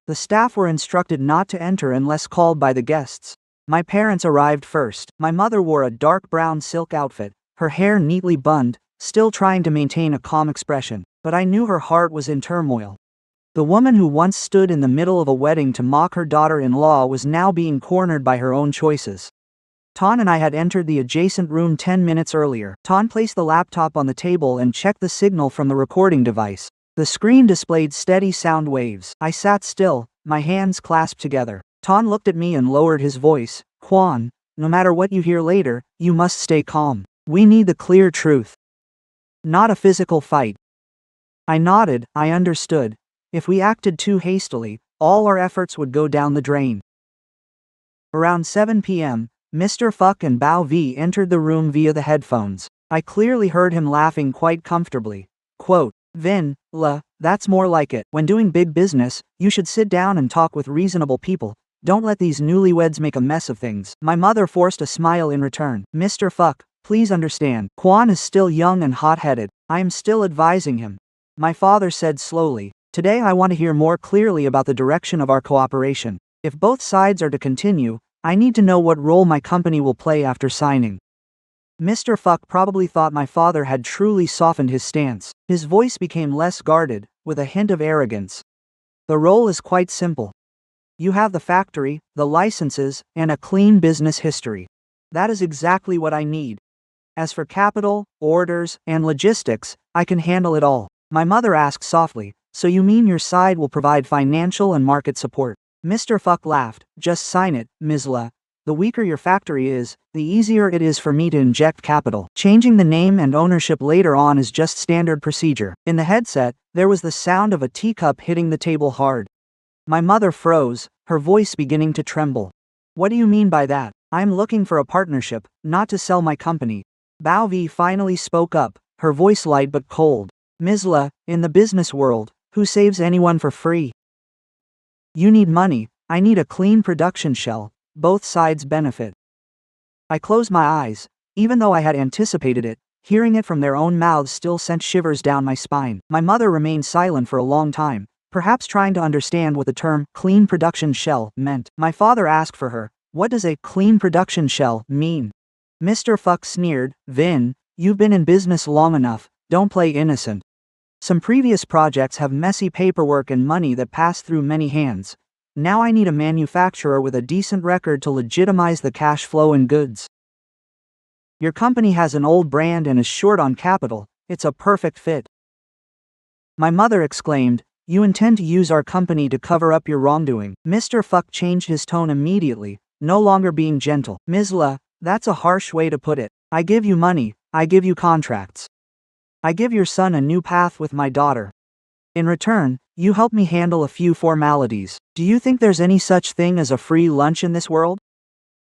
Speaker 1: The staff were instructed not to enter unless called by the guests. My parents arrived first. My mother wore a dark brown silk outfit, her hair neatly bunned, still trying to maintain a calm expression, but I knew her heart was in turmoil. The woman who once stood in the middle of a wedding to mock her daughter-in-law was now being cornered by her own choices. Ton and I had entered the adjacent room 10 minutes earlier. Ton placed the laptop on the table and checked the signal from the recording device. The screen displayed steady sound waves. I sat still, my hands clasped together. Ton looked at me and lowered his voice. "Quan, no matter what you hear later, you must stay calm. We need the clear truth. Not a physical fight." I nodded. I understood. If we acted too hastily, all our efforts would go down the drain. Around 7 p.m., Mr. Fuck and Bao V entered the room via the headphones. I clearly heard him laughing quite comfortably. Quote, "Vin, that's more like it. When doing big business, you should sit down and talk with reasonable people. Don't let these newlyweds make a mess of things." My mother forced a smile in return. "Mr. Fuck, please understand. Quan is still young and hot-headed. I am still advising him." My father said slowly, "Today I want to hear more clearly about the direction of our cooperation. If both sides are to continue, I need to know what role my company will play after signing." Mr. Fuck probably thought my father had truly softened his stance. His voice became less guarded, with a hint of arrogance. "The role is quite simple. You have the factory, the licenses, and a clean business history. That is exactly what I need. As for capital, orders, and logistics, I can handle it all." My mother asked softly, "So you mean your side will provide financial and market support?" Mr. Fuck laughed. "Just sign it, Ms. La. The weaker your factory is, the easier it is for me to inject capital. Changing the name and ownership later on is just standard procedure." In the headset, there was the sound of a teacup hitting the table hard. My mother froze, her voice beginning to tremble. "What do you mean by that? I'm looking for a partnership, not to sell my company." Bao V finally spoke up, her voice light but cold. "Ms. La, in the business world, who saves anyone for free? You need money, I need a clean production shell, both sides benefit." I closed my eyes. Even though I had anticipated it, hearing it from their own mouths still sent shivers down my spine. My mother remained silent for a long time, perhaps trying to understand what the term clean production shell meant. My father asked for her, "What does a clean production shell mean?" Mr. Fuck sneered, "Vin, you've been in business long enough, don't play innocent. Some previous projects have messy paperwork and money that pass through many hands. Now I need a manufacturer with a decent record to legitimize the cash flow and goods. Your company has an old brand and is short on capital, it's a perfect fit." My mother exclaimed, "You intend to use our company to cover up your wrongdoing?" Mr. Fuck changed his tone immediately, no longer being gentle. "Ms. La, that's a harsh way to put it. I give you money, I give you contracts. I give your son a new path with my daughter. In return, you help me handle a few formalities. Do you think there's any such thing as a free lunch in this world?"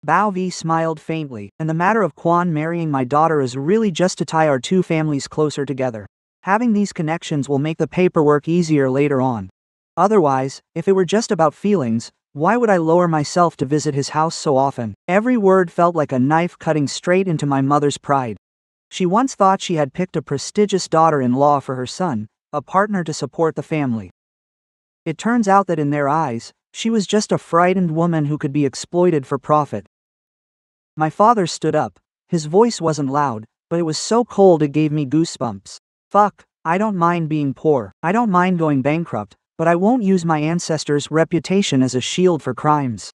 Speaker 1: Bao V smiled faintly, "And the matter of Quan marrying my daughter is really just to tie our two families closer together. Having these connections will make the paperwork easier later on. Otherwise, if it were just about feelings, why would I lower myself to visit his house so often?" Every word felt like a knife cutting straight into my mother's pride. She once thought she had picked a prestigious daughter-in-law for her son, a partner to support the family. It turns out that in their eyes, she was just a frightened woman who could be exploited for profit. My father stood up. His voice wasn't loud, but it was so cold it gave me goosebumps. "Fuck, I don't mind being poor. I don't mind going bankrupt, but I won't use my ancestors' reputation as a shield for crimes.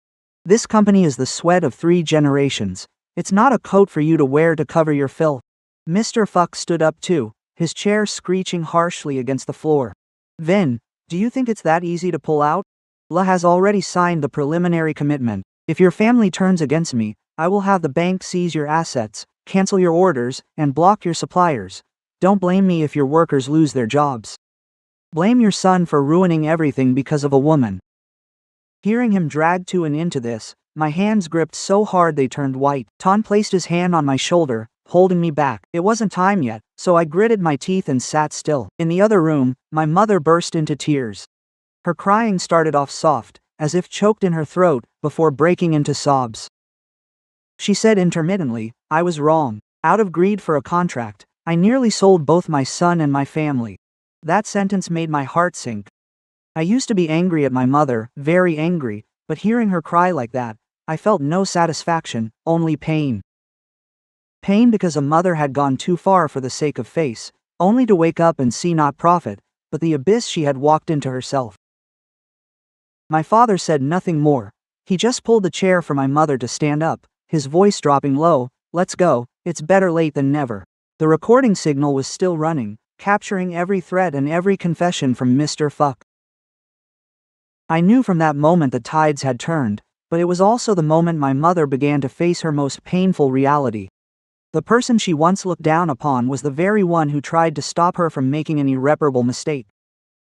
Speaker 1: This company is the sweat of 3 generations. It's not a coat for you to wear to cover your filth. Mr. Fuck stood up too, his chair screeching harshly against the floor. Vin, do you think it's that easy to pull out? La has already signed the preliminary commitment. If your family turns against me, I will have the bank seize your assets, cancel your orders, and block your suppliers. Don't blame me if your workers lose their jobs. Blame your son for ruining everything because of a woman. Hearing him drag Tuan into this, my hands gripped so hard they turned white. Ton placed his hand on my shoulder, holding me back. It wasn't time yet, so I gritted my teeth and sat still. In the other room, my mother burst into tears. Her crying started off soft, as if choked in her throat, before breaking into sobs. She said intermittently, I was wrong. Out of greed for a contract, I nearly sold both my son and my family. That sentence made my heart sink. I used to be angry at my mother, very angry, but hearing her cry like that, I felt no satisfaction, only pain. Pain because a mother had gone too far for the sake of face, only to wake up and see not profit, but the abyss she had walked into herself. My father said nothing more. He just pulled the chair for my mother to stand up, his voice dropping low, let's go, it's better late than never. The recording signal was still running, capturing every threat and every confession from Mr. Fuck. I knew from that moment the tides had turned, but it was also the moment my mother began to face her most painful reality. The person she once looked down upon was the very one who tried to stop her from making an irreparable mistake.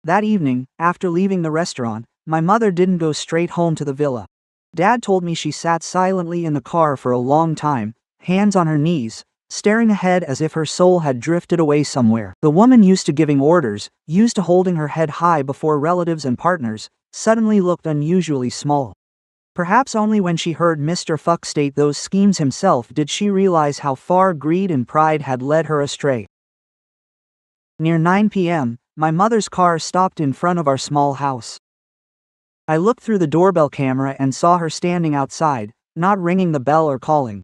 Speaker 1: That evening, after leaving the restaurant, my mother didn't go straight home to the villa. Dad told me she sat silently in the car for a long time, hands on her knees, staring ahead as if her soul had drifted away somewhere. The woman used to giving orders, used to holding her head high before relatives and partners, suddenly looked unusually small. Perhaps only when she heard Mr. Fuck state those schemes himself did she realize how far greed and pride had led her astray. Near 9 p.m., my mother's car stopped in front of our small house. I looked through the doorbell camera and saw her standing outside, not ringing the bell or calling.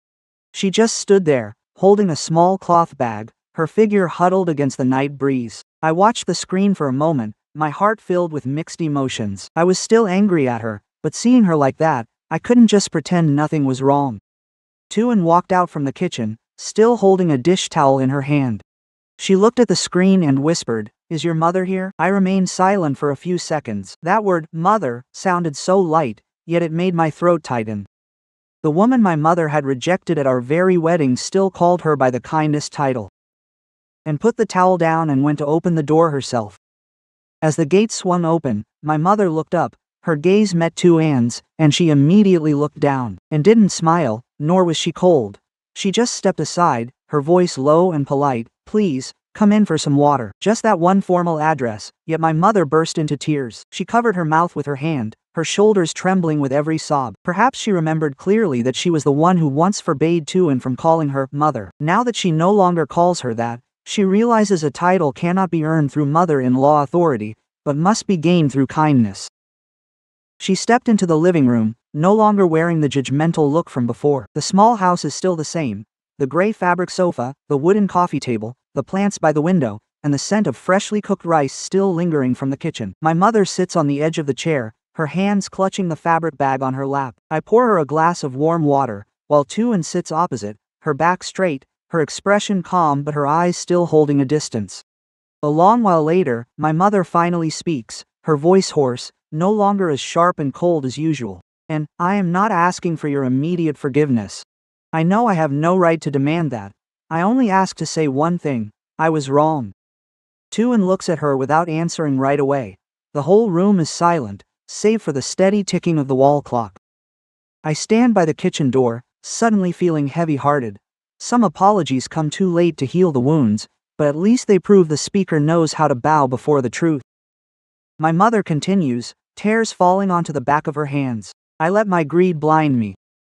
Speaker 1: She just stood there, holding a small cloth bag, her figure huddled against the night breeze. I watched the screen for a moment, my heart filled with mixed emotions. I was still angry at her, but seeing her like that, I couldn't just pretend nothing was wrong. Tuan walked out from the kitchen, still holding a dish towel in her hand. She looked at the screen and whispered, "Is your mother here?" I remained silent for a few seconds. That word, mother, sounded so light, yet it made my throat tighten. The woman my mother had rejected at our very wedding still called her by the kindest title. And put the towel down and went to open the door herself. As the gate swung open, my mother looked up, her gaze met Tuan's, and she immediately looked down, and didn't smile, nor was she cold. She just stepped aside, her voice low and polite, "Please, come in for some water." Just that one formal address, yet my mother burst into tears. She covered her mouth with her hand, her shoulders trembling with every sob. Perhaps she remembered clearly that she was the one who once forbade Tuan from calling her mother. Now that she no longer calls her that, she realizes a title cannot be earned through mother-in-law authority, but must be gained through kindness. She stepped into the living room, no longer wearing the judgmental look from before. The small house is still the same. The gray fabric sofa, the wooden coffee table, the plants by the window, and the scent of freshly cooked rice still lingering from the kitchen. My mother sits on the edge of the chair, her hands clutching the fabric bag on her lap. I pour her a glass of warm water, while Tuan sits opposite, her back straight, her expression calm but her eyes still holding a distance. A long while later, my mother finally speaks, her voice hoarse, no longer as sharp and cold as usual. "And I am not asking for your immediate forgiveness. I know I have no right to demand that. I only ask to say one thing: I was wrong." Tuan looks at her without answering right away. The whole room is silent, save for the steady ticking of the wall clock. I stand by the kitchen door, suddenly feeling heavy-hearted. Some apologies come too late to heal the wounds, but at least they prove the speaker knows how to bow before the truth. My mother continues, tears falling onto the back of her hands. "I let my greed blind me.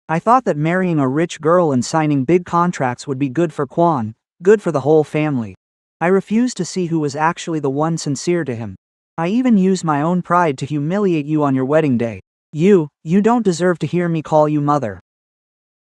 Speaker 1: I thought that marrying a rich girl and signing big contracts would be good for Quan, good for the whole family. I refused to see who was actually the one sincere to him. I even used my own pride to humiliate you on your wedding day. You don't deserve to hear me call you mother."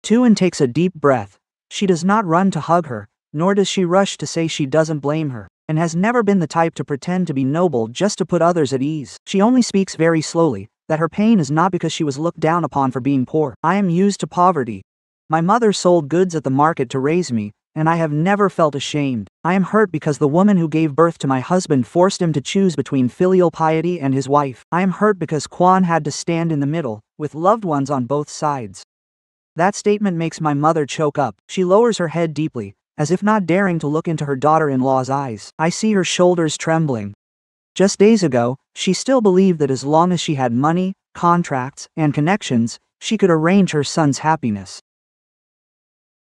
Speaker 1: Tuan takes a deep breath. She does not run to hug her, nor does she rush to say she doesn't blame her, and has never been the type to pretend to be noble just to put others at ease. She only speaks very slowly, that her pain is not because she was looked down upon for being poor. "I am used to poverty. My mother sold goods at the market to raise me, and I have never felt ashamed. I am hurt because the woman who gave birth to my husband forced him to choose between filial piety and his wife. I am hurt because Kwan had to stand in the middle, with loved ones on both sides. That statement makes my mother choke up. She lowers her head deeply, as if not daring to look into her daughter-in-law's eyes. I see her shoulders trembling. Just days ago, she still believed that as long as she had money, contracts, and connections, she could arrange her son's happiness.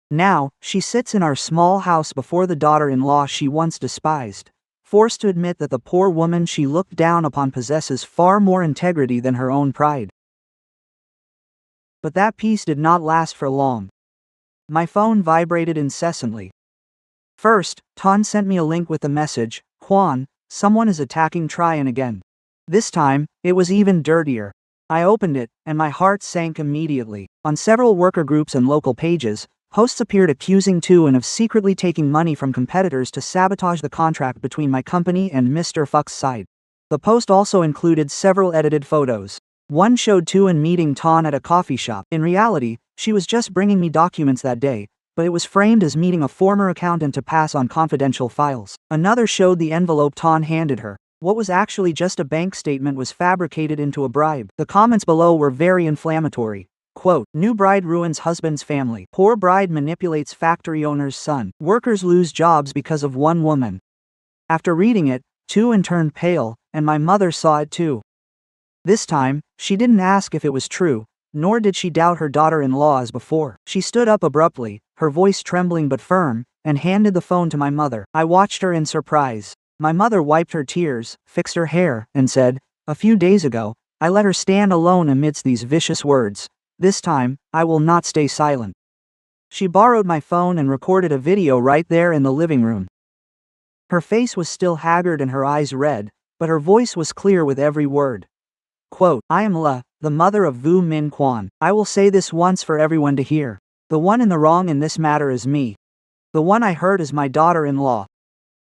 Speaker 1: Now, she sits in our small house before the daughter-in-law she once despised, forced to admit that the poor woman she looked down upon possesses far more integrity than her own pride. But that peace did not last for long. My phone vibrated incessantly. First, Ton sent me a link with the message, "Kwan, someone is attacking Tryon again." This time, it was even dirtier. I opened it, and my heart sank immediately. On several worker groups and local pages, posts appeared accusing Tuan of secretly taking money from competitors to sabotage the contract between my company and Mr. Fuck's side. The post also included several edited photos. One showed Tuan meeting Ton at a coffee shop. In reality, she was just bringing me documents that day, but it was framed as meeting a former accountant to pass on confidential files. Another showed the envelope Ton handed her. What was actually just a bank statement was fabricated into a bribe. The comments below were very inflammatory. Quote, "New bride ruins husband's family. Poor bride manipulates factory owner's son. Workers lose jobs because of one woman." After reading it, Tuan turned pale, and my mother saw it too. This time, she didn't ask if it was true, nor did she doubt her daughter-in-law as before. She stood up abruptly, her voice trembling but firm, and handed the phone to my mother. I watched her in surprise. My mother wiped her tears, fixed her hair, and said, "A few days ago, I let her stand alone amidst these vicious words. This time, I will not stay silent." She borrowed my phone and recorded a video right there in the living room. Her face was still haggard and her eyes red, but her voice was clear with every word. Quote, "I am the mother of Vu Min Kwan. I will say this once for everyone to hear. The one in the wrong in this matter is me. The one I hurt is my daughter-in-law.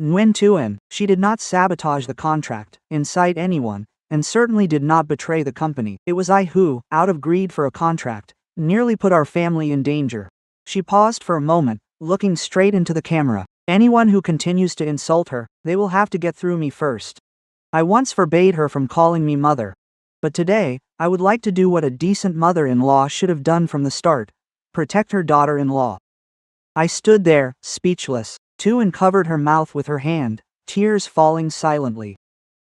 Speaker 1: Nguyen Tuan, she did not sabotage the contract, incite anyone, and certainly did not betray the company. It was I who, out of greed for a contract, nearly put our family in danger." She paused for a moment, looking straight into the camera. "Anyone who continues to insult her, they will have to get through me first. I once forbade her from calling me mother. But today, I would like to do what a decent mother-in-law should have done from the start: protect her daughter-in-law." I stood there, speechless. Tuan covered her mouth with her hand, tears falling silently.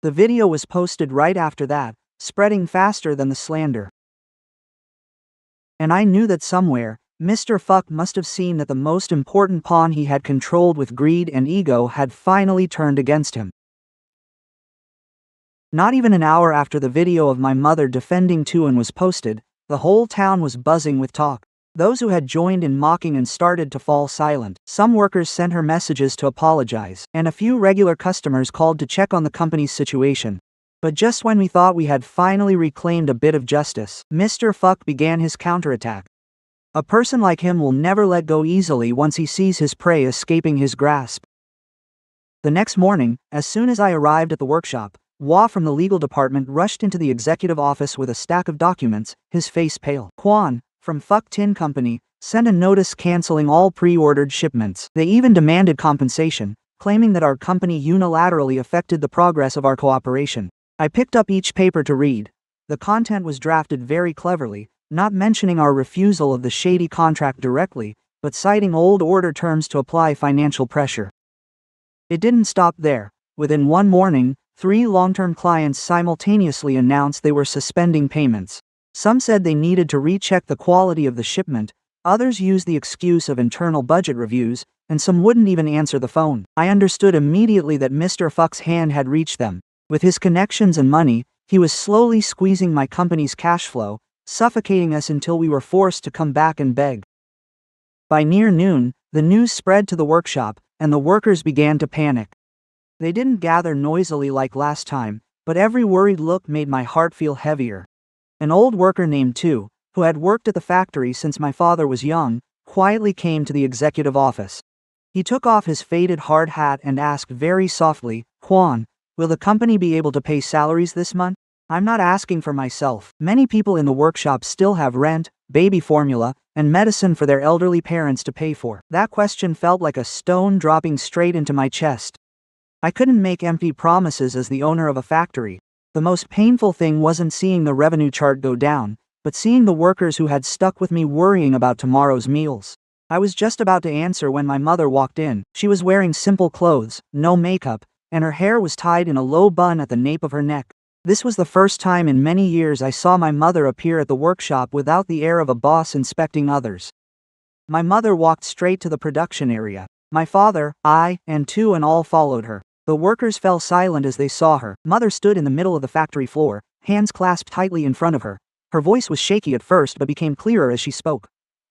Speaker 1: The video was posted right after that, spreading faster than the slander. And I knew that somewhere, Mr. Fuck must have seen that the most important pawn he had controlled with greed and ego had finally turned against him. Not even an hour after the video of my mother defending Tuan was posted, the whole town was buzzing with talk. Those who had joined in mocking and started to fall silent. Some workers sent her messages to apologize, and a few regular customers called to check on the company's situation. But just when we thought we had finally reclaimed a bit of justice, Mr. Fuck began his counterattack. A person like him will never let go easily once he sees his prey escaping his grasp. The next morning, as soon as I arrived at the workshop, Wah from the legal department rushed into the executive office with a stack of documents, his face pale. Kwan, from Fuck Tin Company, sent a notice canceling all pre-ordered shipments. They even demanded compensation, claiming that our company unilaterally affected the progress of our cooperation. I picked up each paper to read. The content was drafted very cleverly, not mentioning our refusal of the shady contract directly, but citing old order terms to apply financial pressure. It didn't stop there. Within one morning, 3 long-term clients simultaneously announced they were suspending payments. Some said they needed to recheck the quality of the shipment, others used the excuse of internal budget reviews, and some wouldn't even answer the phone. I understood immediately that Mr. Fuck's hand had reached them. With his connections and money, he was slowly squeezing my company's cash flow, suffocating us until we were forced to come back and beg. By near noon, the news spread to the workshop, and the workers began to panic. They didn't gather noisily like last time, but every worried look made my heart feel heavier. An old worker named Tu, who had worked at the factory since my father was young, quietly came to the executive office. He took off his faded hard hat and asked very softly, "Kwan, will the company be able to pay salaries this month? I'm not asking for myself. Many people in the workshop still have rent, baby formula, and medicine for their elderly parents to pay for. That question felt like a stone dropping straight into my chest. I couldn't make empty promises as the owner of a factory. The most painful thing wasn't seeing the revenue chart go down, but seeing the workers who had stuck with me worrying about tomorrow's meals. I was just about to answer when my mother walked in. She was wearing simple clothes, no makeup, and her hair was tied in a low bun at the nape of her neck. This was the first time in many years I saw my mother appear at the workshop without the air of a boss inspecting others. My mother walked straight to the production area. My father, I, and two and all followed her. The workers fell silent as they saw her. Mother stood in the middle of the factory floor, hands clasped tightly in front of her. Her voice was shaky at first but became clearer as she spoke.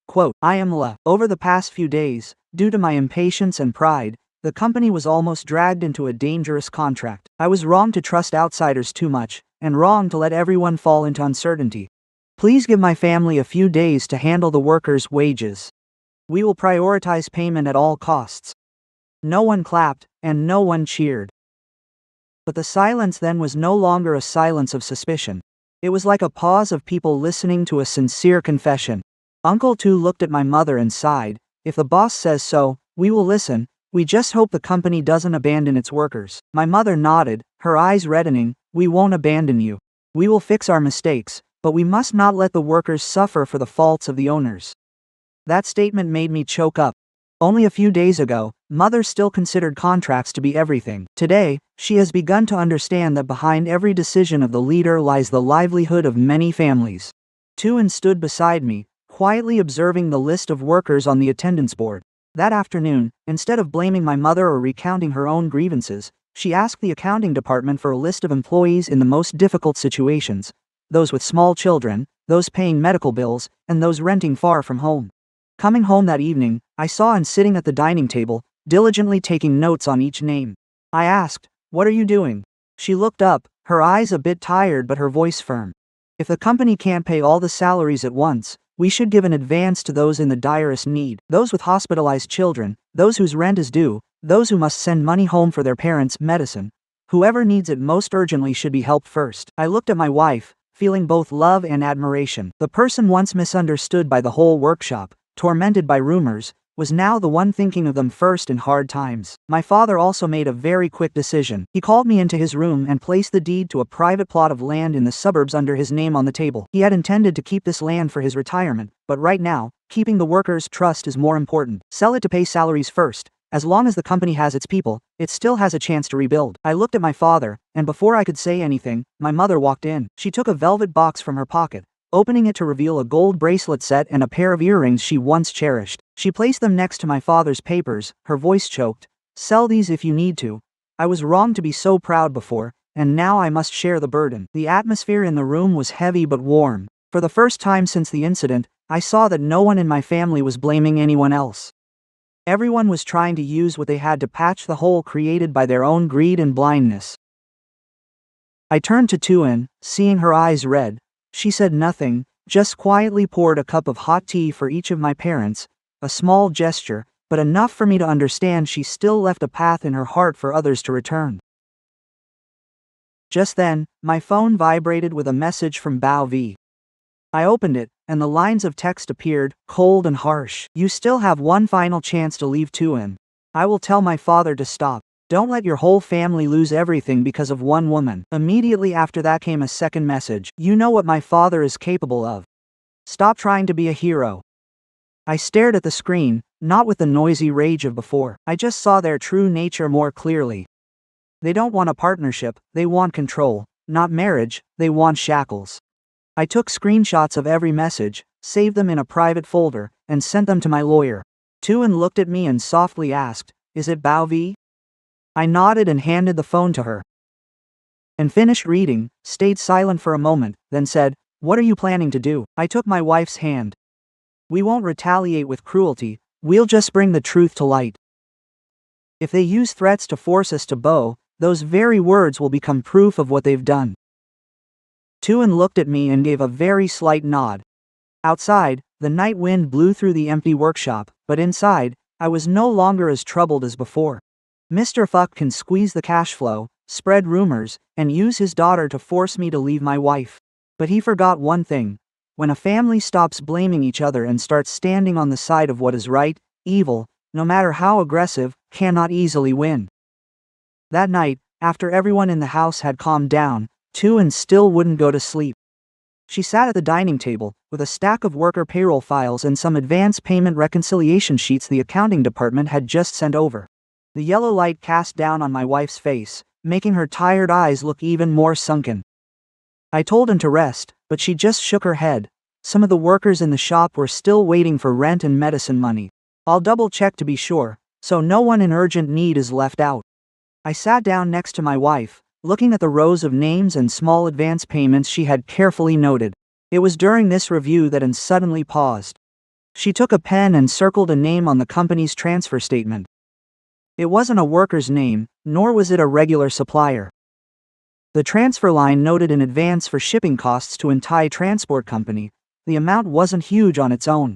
Speaker 1: Quote, I am La. Over the past few days, due to my impatience and pride, the company was almost dragged into a dangerous contract. I was wrong to trust outsiders too much, and wrong to let everyone fall into uncertainty. Please give my family a few days to handle the workers' wages. We will prioritize payment at all costs. No one clapped, and no one cheered. But the silence then was no longer a silence of suspicion. It was like a pause of people listening to a sincere confession. Uncle Tu looked at my mother and sighed. If the boss says so, we will listen. We just hope the company doesn't abandon its workers. My mother nodded, her eyes reddening. We won't abandon you. We will fix our mistakes, but we must not let the workers suffer for the faults of the owners. That statement made me choke up. Only a few days ago, Mother still considered contracts to be everything. Today, she has begun to understand that behind every decision of the leader lies the livelihood of many families. Tuan stood beside me, quietly observing the list of workers on the attendance board. That afternoon, instead of blaming my mother or recounting her own grievances, she asked the accounting department for a list of employees in the most difficult situations, those with small children, those paying medical bills, and those renting far from home. Coming home that evening, I saw Anne sitting at the dining table, diligently taking notes on each name. I asked, "What are you doing?" She looked up, her eyes a bit tired but her voice firm. "If the company can't pay all the salaries at once, we should give an advance to those in the direst need, those with hospitalized children, those whose rent is due, those who must send money home for their parents' medicine. Whoever needs it most urgently should be helped first." I looked at my wife, feeling both love and admiration. The person once misunderstood by the whole workshop, tormented by rumors, was now the one thinking of them first in hard times. My father also made a very quick decision. He called me into his room and placed the deed to a private plot of land in the suburbs under his name on the table. He had intended to keep this land for his retirement, but right now, keeping the workers' trust is more important. Sell it to pay salaries first. As long as the company has its people, it still has a chance to rebuild. I looked at my father, and before I could say anything, my mother walked in. She took a velvet box from her pocket, opening it to reveal a gold bracelet set and a pair of earrings she once cherished. She placed them next to my father's papers, her voice choked. "Sell these if you need to. I was wrong to be so proud before, and now I must share the burden." The atmosphere in the room was heavy but warm. For the first time since the incident, I saw that no one in my family was blaming anyone else. Everyone was trying to use what they had to patch the hole created by their own greed and blindness. I turned to Tuan, seeing her eyes red. She said nothing, just quietly poured a cup of hot tea for each of my parents, a small gesture, but enough for me to understand she still left a path in her heart for others to return. Just then, my phone vibrated with a message from Bao V. I opened it, and the lines of text appeared, cold and harsh. "You still have one final chance to leave Tuan. I will tell my father to stop. Don't let your whole family lose everything because of one woman." Immediately after that came a second message. "You know what my father is capable of. Stop trying to be a hero." I stared at the screen, not with the noisy rage of before. I just saw their true nature more clearly. They don't want a partnership, they want control. Not marriage, they want shackles. I took screenshots of every message, saved them in a private folder, and sent them to my lawyer. Tuan looked at me and softly asked, "Is it Bao V?" I nodded and handed the phone to her. And finished reading, stayed silent for a moment, then said, "What are you planning to do?" I took my wife's hand. "We won't retaliate with cruelty, we'll just bring the truth to light. If they use threats to force us to bow, those very words will become proof of what they've done." Tuan looked at me and gave a very slight nod. Outside, the night wind blew through the empty workshop, but inside, I was no longer as troubled as before. Mr. Fuck can squeeze the cash flow, spread rumors, and use his daughter to force me to leave my wife. But he forgot one thing. When a family stops blaming each other and starts standing on the side of what is right, evil, no matter how aggressive, cannot easily win. That night, after everyone in the house had calmed down, Tuan still wouldn't go to sleep. She sat at the dining table, with a stack of worker payroll files and some advance payment reconciliation sheets the accounting department had just sent over. The yellow light cast down on my wife's face, making her tired eyes look even more sunken. I told him to rest, but she just shook her head. Some of the workers in the shop were still waiting for rent and medicine money. I'll double-check to be sure, so no one in urgent need is left out. I sat down next to my wife, looking at the rows of names and small advance payments she had carefully noted. It was during this review that Anne suddenly paused. She took a pen and circled a name on the company's transfer statement. It wasn't a worker's name, nor was it a regular supplier. The transfer line noted in advance for shipping costs to Thai Transport Company. The amount wasn't huge on its own.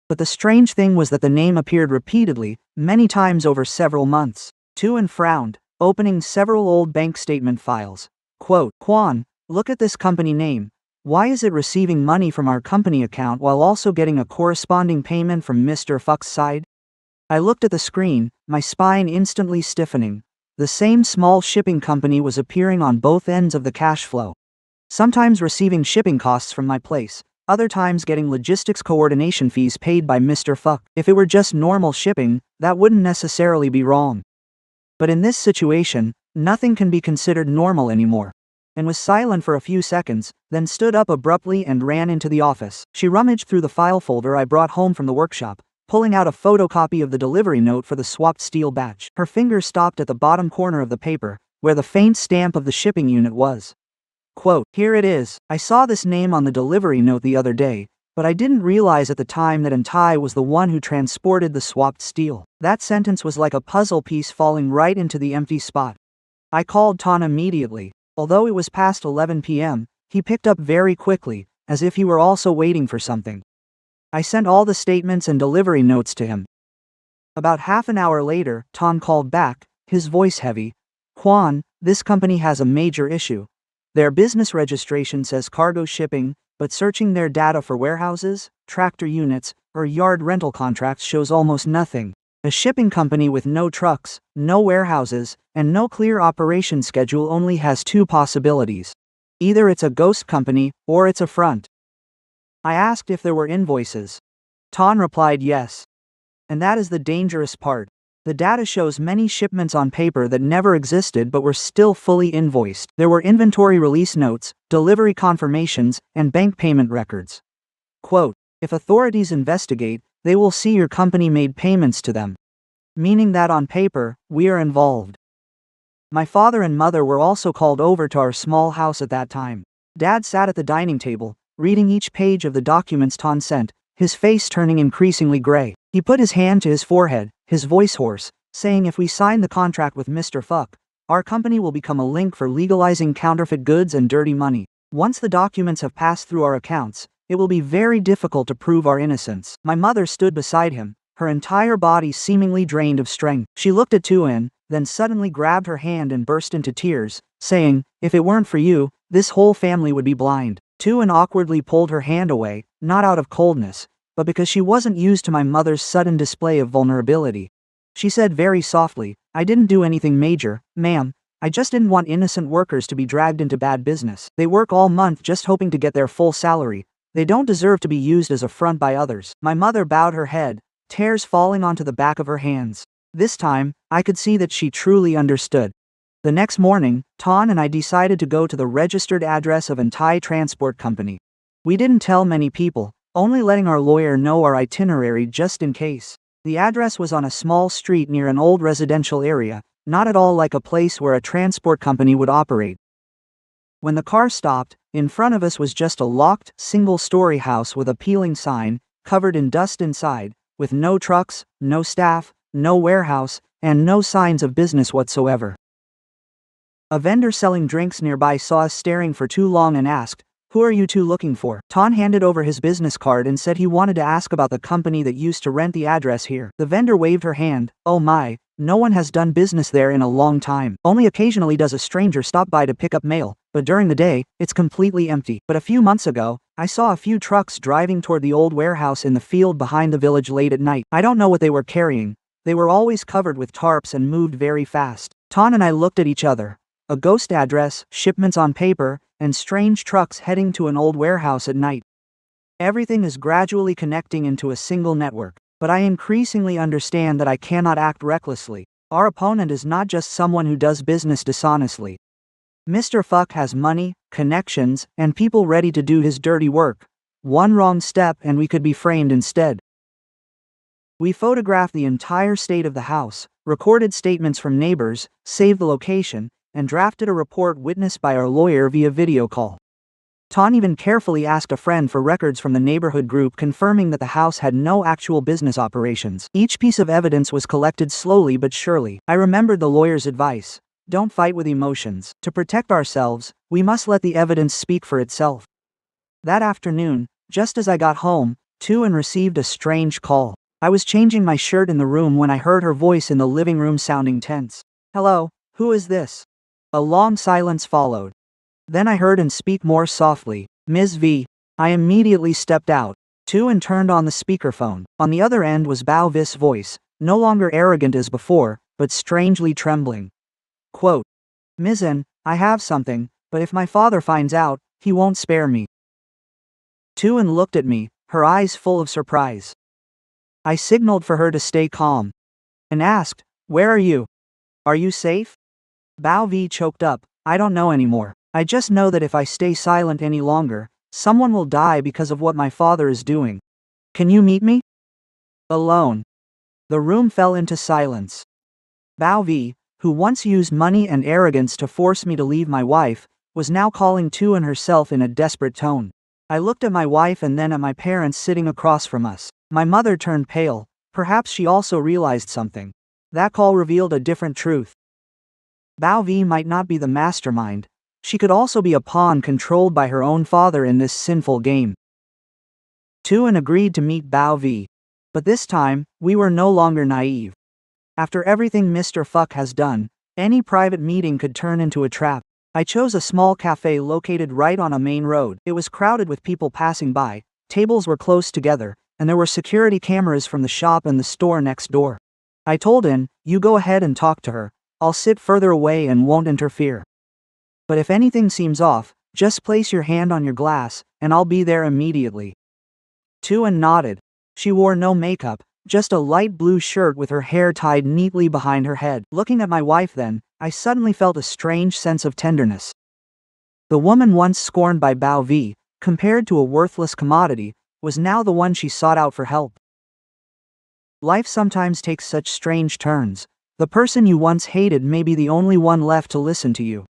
Speaker 1: But the strange thing was that the name appeared repeatedly, many times over several months. Tuan frowned, opening several old bank statement files. Quote, "Quan, look at this company name. Why is it receiving money from our company account while also getting a corresponding payment from Mr. Fuck's side?" I looked at the screen, my spine instantly stiffening. The same small shipping company was appearing on both ends of the cash flow. Sometimes receiving shipping costs from my place, other times getting logistics coordination fees paid by Mr. Fuck. If it were just normal shipping, that wouldn't necessarily be wrong. But in this situation, nothing can be considered normal anymore. And was silent for a few seconds, then stood up abruptly and ran into the office. She rummaged through the file folder I brought home from the workshop, pulling out a photocopy of the delivery note for the swapped steel batch. Her finger stopped at the bottom corner of the paper, where the faint stamp of the shipping unit was. Quote, "Here it is. I saw this name on the delivery note the other day, but I didn't realize at the time that Thai was the one who transported the swapped steel." That sentence was like a puzzle piece falling right into the empty spot. I called Ton immediately. Although it was past 11 p.m., he picked up very quickly, as if he were also waiting for something. I sent all the statements and delivery notes to him. About half an hour later, Ton called back, his voice heavy. "Quan, this company has a major issue. Their business registration says cargo shipping, but searching their data for warehouses, tractor units, or yard rental contracts shows almost nothing. A shipping company with no trucks, no warehouses, and no clear operation schedule only has two possibilities. Either it's a ghost company, or it's a front." I asked if there were invoices. Ton replied yes. And that is the dangerous part. The data shows many shipments on paper that never existed but were still fully invoiced. There were inventory release notes, delivery confirmations, and bank payment records. Quote, "If authorities investigate, they will see your company made payments to them. Meaning that on paper, we are involved." My father and mother were also called over to our small house at that time. Dad sat at the dining table, reading each page of the documents Ton sent, his face turning increasingly gray. He put his hand to his forehead, his voice hoarse, saying if we sign the contract with Mr. Fuck, our company will become a link for legalizing counterfeit goods and dirty money. Once the documents have passed through our accounts, it will be very difficult to prove our innocence. My mother stood beside him, her entire body seemingly drained of strength. She looked at Tuan, then suddenly grabbed her hand and burst into tears, saying, "If it weren't for you, this whole family would be blind." Tuan awkwardly pulled her hand away, not out of coldness, but because she wasn't used to my mother's sudden display of vulnerability. She said very softly, "I didn't do anything major, ma'am. I just didn't want innocent workers to be dragged into bad business. They work all month just hoping to get their full salary. They don't deserve to be used as a front by others." My mother bowed her head, tears falling onto the back of her hands. This time, I could see that she truly understood. The next morning, Ton and I decided to go to the registered address of Thai Transport Company. We didn't tell many people, only letting our lawyer know our itinerary just in case. The address was on a small street near an old residential area, not at all like a place where a transport company would operate. When the car stopped, in front of us was just a locked, single-story house with a peeling sign, covered in dust inside, with no trucks, no staff, no warehouse, and no signs of business whatsoever. A vendor selling drinks nearby saw us staring for too long and asked, "Who are you two looking for?" Ton handed over his business card and said he wanted to ask about the company that used to rent the address here. The vendor waved her hand. "Oh my, no one has done business there in a long time. Only occasionally does a stranger stop by to pick up mail, but during the day, it's completely empty. But a few months ago, I saw a few trucks driving toward the old warehouse in the field behind the village late at night. I don't know what they were carrying. They were always covered with tarps and moved very fast. Ton and I looked at each other. A ghost address, shipments on paper, and strange trucks heading to an old warehouse at night. Everything is gradually connecting into a single network, but I increasingly understand that I cannot act recklessly. Our opponent is not just someone who does business dishonestly. Mr. Fuck has money, connections, and people ready to do his dirty work. One wrong step and we could be framed instead. We photographed the entire state of the house, recorded statements from neighbors, saved the location, and drafted a report witnessed by our lawyer via video call. Ton even carefully asked a friend for records from the neighborhood group confirming that the house had no actual business operations. Each piece of evidence was collected slowly but surely. I remembered the lawyer's advice. Don't fight with emotions. To protect ourselves, we must let the evidence speak for itself. That afternoon, just as I got home, Tuan received a strange call. I was changing my shirt in the room when I heard her voice in the living room sounding tense. "Hello, who is this?" A long silence followed. Then I heard him speak more softly. "Ms. V." I immediately stepped out. Tuan turned on the speakerphone. On the other end was Bao Vi's voice, no longer arrogant as before, but strangely trembling. Quote, "Ms. N, I have something, but if my father finds out, he won't spare me." Tuan looked at me, her eyes full of surprise. I signaled for her to stay calm and asked, "Where are you? Are you safe?" Bao Vi choked up. "I don't know anymore. I just know that if I stay silent any longer, someone will die because of what my father is doing. Can you meet me?" Alone. The room fell into silence. Bao Vi, who once used money and arrogance to force me to leave my wife, was now calling Tuan herself in a desperate tone. I looked at my wife and then at my parents sitting across from us. My mother turned pale. Perhaps she also realized something. That call revealed a different truth. Bao Vi might not be the mastermind. She could also be a pawn controlled by her own father in this sinful game. Tuan agreed to meet Bao Vi. But this time, we were no longer naive. After everything Mr. Fuck has done, any private meeting could turn into a trap. I chose a small cafe located right on a main road. It was crowded with people passing by, tables were close together, and there were security cameras from the shop and the store next door. I told him, "You go ahead and talk to her. I'll sit further away and won't interfere. But if anything seems off, just place your hand on your glass, and I'll be there immediately." Tuan nodded. She wore no makeup, just a light blue shirt with her hair tied neatly behind her head. Looking at my wife then, I suddenly felt a strange sense of tenderness. The woman once scorned by Bao Vi, compared to a worthless commodity, was now the one she sought out for help. Life sometimes takes such strange turns. The person you once hated may be the only one left to listen to you.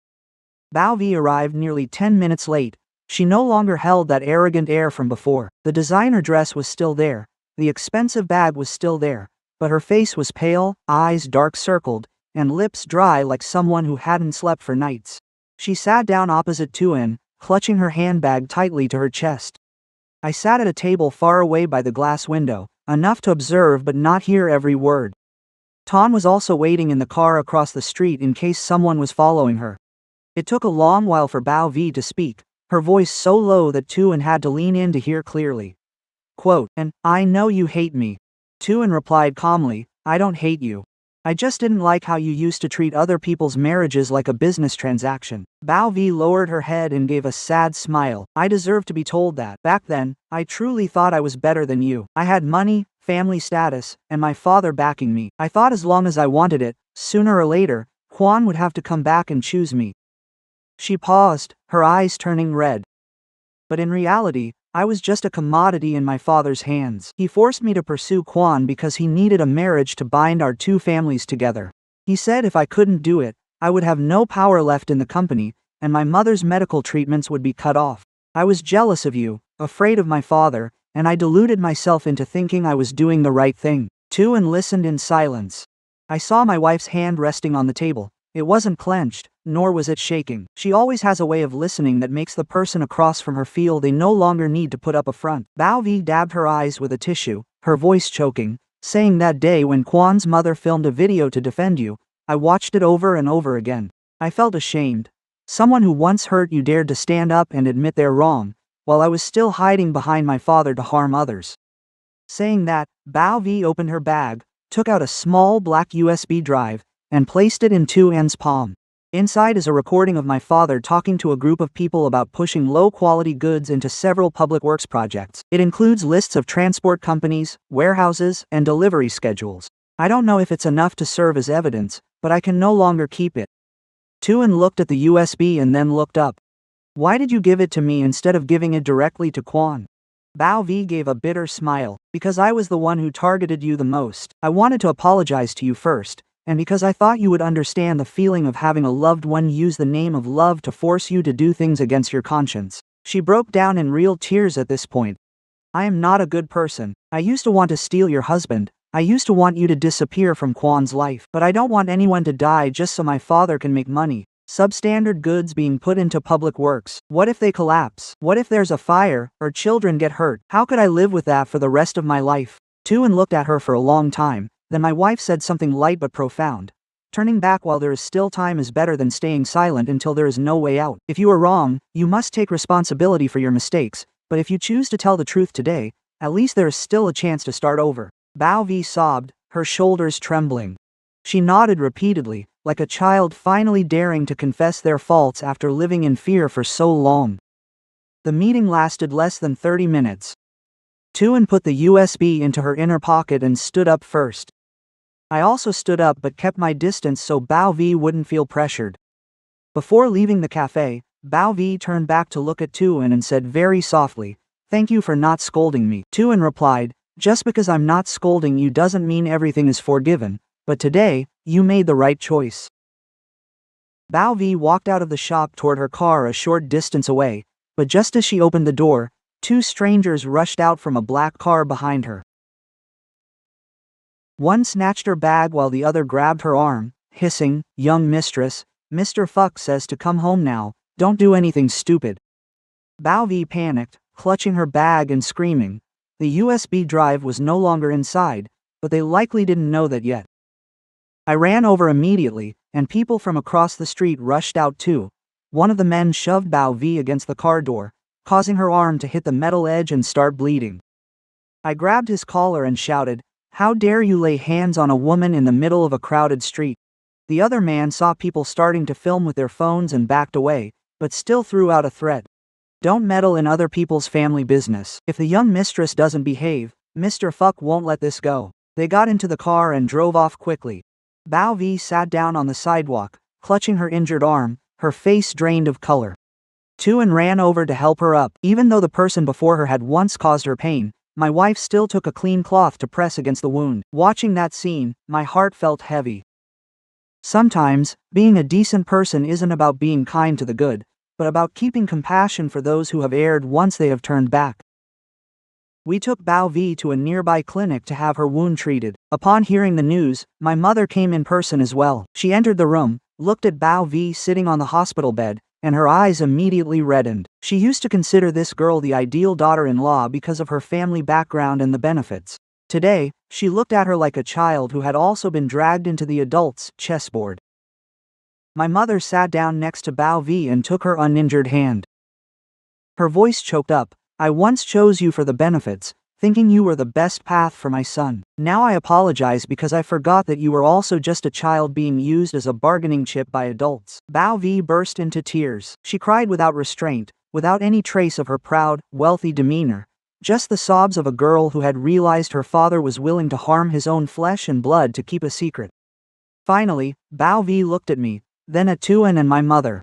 Speaker 1: Bao Vi arrived nearly 10 minutes late. She no longer held that arrogant air from before. The designer dress was still there. The expensive bag was still there, but her face was pale, eyes dark-circled, and lips dry like someone who hadn't slept for nights. She sat down opposite Tuan, clutching her handbag tightly to her chest. I sat at a table far away by the glass window, enough to observe but not hear every word. Ton was also waiting in the car across the street in case someone was following her. It took a long while for Bao Vi to speak, her voice so low that Tuan had to lean in to hear clearly. Quote, "And I know you hate me." Tuan replied calmly, "I don't hate you. I just didn't like how you used to treat other people's marriages like a business transaction." Bao Vi lowered her head and gave a sad smile. "I deserve to be told that. Back then, I truly thought I was better than you. I had money, family status, and my father backing me. I thought as long as I wanted it, sooner or later, Quan would have to come back and choose me." She paused, her eyes turning red. "But in reality, I was just a commodity in my father's hands. He forced me to pursue Quan because he needed a marriage to bind our two families together. He said if I couldn't do it, I would have no power left in the company, and my mother's medical treatments would be cut off. I was jealous of you, afraid of my father, and I deluded myself into thinking I was doing the right thing." Tuan listened in silence. I saw my wife's hand resting on the table. It wasn't clenched, nor was it shaking. She always has a way of listening that makes the person across from her feel they no longer need to put up a front. Bao Vi dabbed her eyes with a tissue, her voice choking, saying that day when Quan's mother filmed a video to defend you, I watched it over and over again. I felt ashamed. Someone who once hurt you dared to stand up and admit they're wrong, while I was still hiding behind my father to harm others. Saying that, Bao V opened her bag, took out a small black USB drive, and placed it in Tu-An's palm. Inside is a recording of my father talking to a group of people about pushing low-quality goods into several public works projects. It includes lists of transport companies, warehouses, and delivery schedules. I don't know if it's enough to serve as evidence, but I can no longer keep it. Tu-An looked at the USB and then looked up. Why did you give it to me instead of giving it directly to Quan? Bao V gave a bitter smile. Because I was the one who targeted you the most. I wanted to apologize to you first, and because I thought you would understand the feeling of having a loved one use the name of love to force you to do things against your conscience. She broke down in real tears at this point. I am not a good person. I used to want to steal your husband. I used to want you to disappear from Quan's life. But I don't want anyone to die just so my father can make money. Substandard goods being put into public works. What if they collapse? What if there's a fire, or children get hurt? How could I live with that for the rest of my life? Tu-An looked at her for a long time. Then my wife said something light but profound. Turning back while there is still time is better than staying silent until there is no way out. If you are wrong, you must take responsibility for your mistakes, but if you choose to tell the truth today, at least there is still a chance to start over. Bao V sobbed, her shoulders trembling. She nodded repeatedly, like a child finally daring to confess their faults after living in fear for so long. The meeting lasted less than 30 minutes. Tu-An put the USB into her inner pocket and stood up first. I also stood up but kept my distance so Bao V wouldn't feel pressured. Before leaving the cafe, Bao V turned back to look at Tu-An and said very softly, "Thank you for not scolding me." Tu-An replied, "Just because I'm not scolding you doesn't mean everything is forgiven, but today, you made the right choice." Bao V walked out of the shop toward her car a short distance away, but just as she opened the door, two strangers rushed out from a black car behind her. One snatched her bag while the other grabbed her arm, hissing, "Young mistress, Mr. Fuck says to come home now, don't do anything stupid." Bao V panicked, clutching her bag and screaming. The USB drive was no longer inside, but they likely didn't know that yet. I ran over immediately, and people from across the street rushed out too. One of the men shoved Bao V against the car door, causing her arm to hit the metal edge and start bleeding. I grabbed his collar and shouted, "How dare you lay hands on a woman in the middle of a crowded street?" The other man saw people starting to film with their phones and backed away, but still threw out a threat. "Don't meddle in other people's family business. If the young mistress doesn't behave, Mr. Fuck won't let this go." They got into the car and drove off quickly. Bao V sat down on the sidewalk, clutching her injured arm, her face drained of color. Tu-An ran over to help her up. Even though the person before her had once caused her pain, my wife still took a clean cloth to press against the wound. Watching that scene, my heart felt heavy. Sometimes, being a decent person isn't about being kind to the good, but about keeping compassion for those who have erred once they have turned back. We took Bao V to a nearby clinic to have her wound treated. Upon hearing the news, my mother came in person as well. She entered the room, looked at Bao V sitting on the hospital bed, and her eyes immediately reddened. She used to consider this girl the ideal daughter-in-law because of her family background and the benefits. Today, she looked at her like a child who had also been dragged into the adult's chessboard. My mother sat down next to Bao V and took her uninjured hand. Her voice choked up. "I once chose you for the benefits, thinking you were the best path for my son. Now I apologize because I forgot that you were also just a child being used as a bargaining chip by adults." Bao V burst into tears. She cried without restraint, without any trace of her proud, wealthy demeanor, just the sobs of a girl who had realized her father was willing to harm his own flesh and blood to keep a secret. Finally, Bao V looked at me, then at Tu-An and my mother.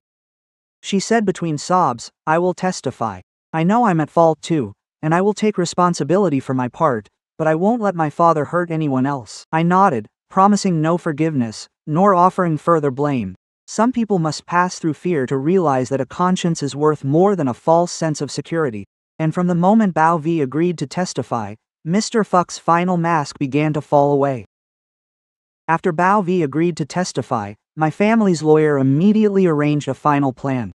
Speaker 1: She said between sobs, "I will testify. I know I'm at fault too, and I will take responsibility for my part, but I won't let my father hurt anyone else." I nodded, promising no forgiveness, nor offering further blame. Some people must pass through fear to realize that a conscience is worth more than a false sense of security. And from the moment Bao V agreed to testify, Mr. Fuck's final mask began to fall away. After Bao V agreed to testify, my family's lawyer immediately arranged a final plan.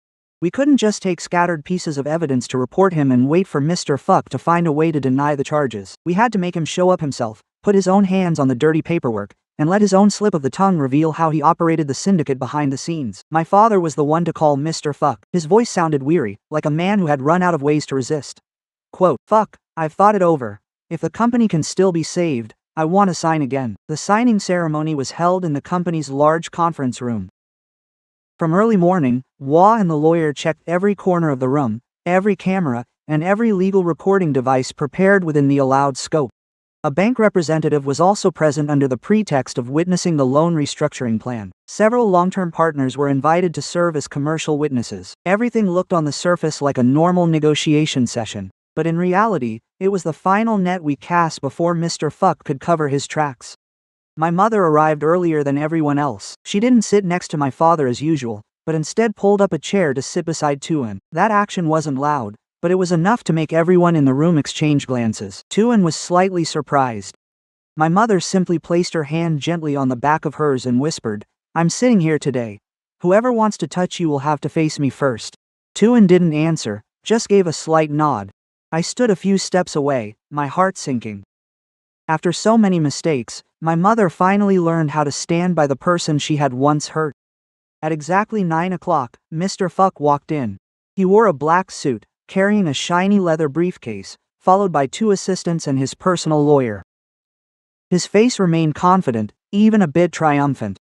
Speaker 1: We couldn't just take scattered pieces of evidence to report him and wait for Mr. Fuck to find a way to deny the charges. We had to make him show up himself, put his own hands on the dirty paperwork, and let his own slip of the tongue reveal how he operated the syndicate behind the scenes. My father was the one to call Mr. Fuck. His voice sounded weary, like a man who had run out of ways to resist. Quote, "Fuck, I've thought it over. If the company can still be saved, I want to sign again." The signing ceremony was held in the company's large conference room. From early morning, Wah and the lawyer checked every corner of the room, every camera, and every legal recording device prepared within the allowed scope. A bank representative was also present under the pretext of witnessing the loan restructuring plan. Several long-term partners were invited to serve as commercial witnesses. Everything looked on the surface like a normal negotiation session, but in reality, it was the final net we cast before Mr. Fuck could cover his tracks. My mother arrived earlier than everyone else. She didn't sit next to my father as usual, but instead pulled up a chair to sit beside Tuan. That action wasn't loud, but it was enough to make everyone in the room exchange glances. Tuan was slightly surprised. My mother simply placed her hand gently on the back of hers and whispered, "I'm sitting here today. Whoever wants to touch you will have to face me first." Tuan didn't answer, just gave a slight nod. I stood a few steps away, my heart sinking. After so many mistakes, my mother finally learned how to stand by the person she had once hurt. At exactly 9 o'clock, Mr. Fuck walked in. He wore a black suit, carrying a shiny leather briefcase, followed by 2 assistants and his personal lawyer. His face remained confident, even a bit triumphant.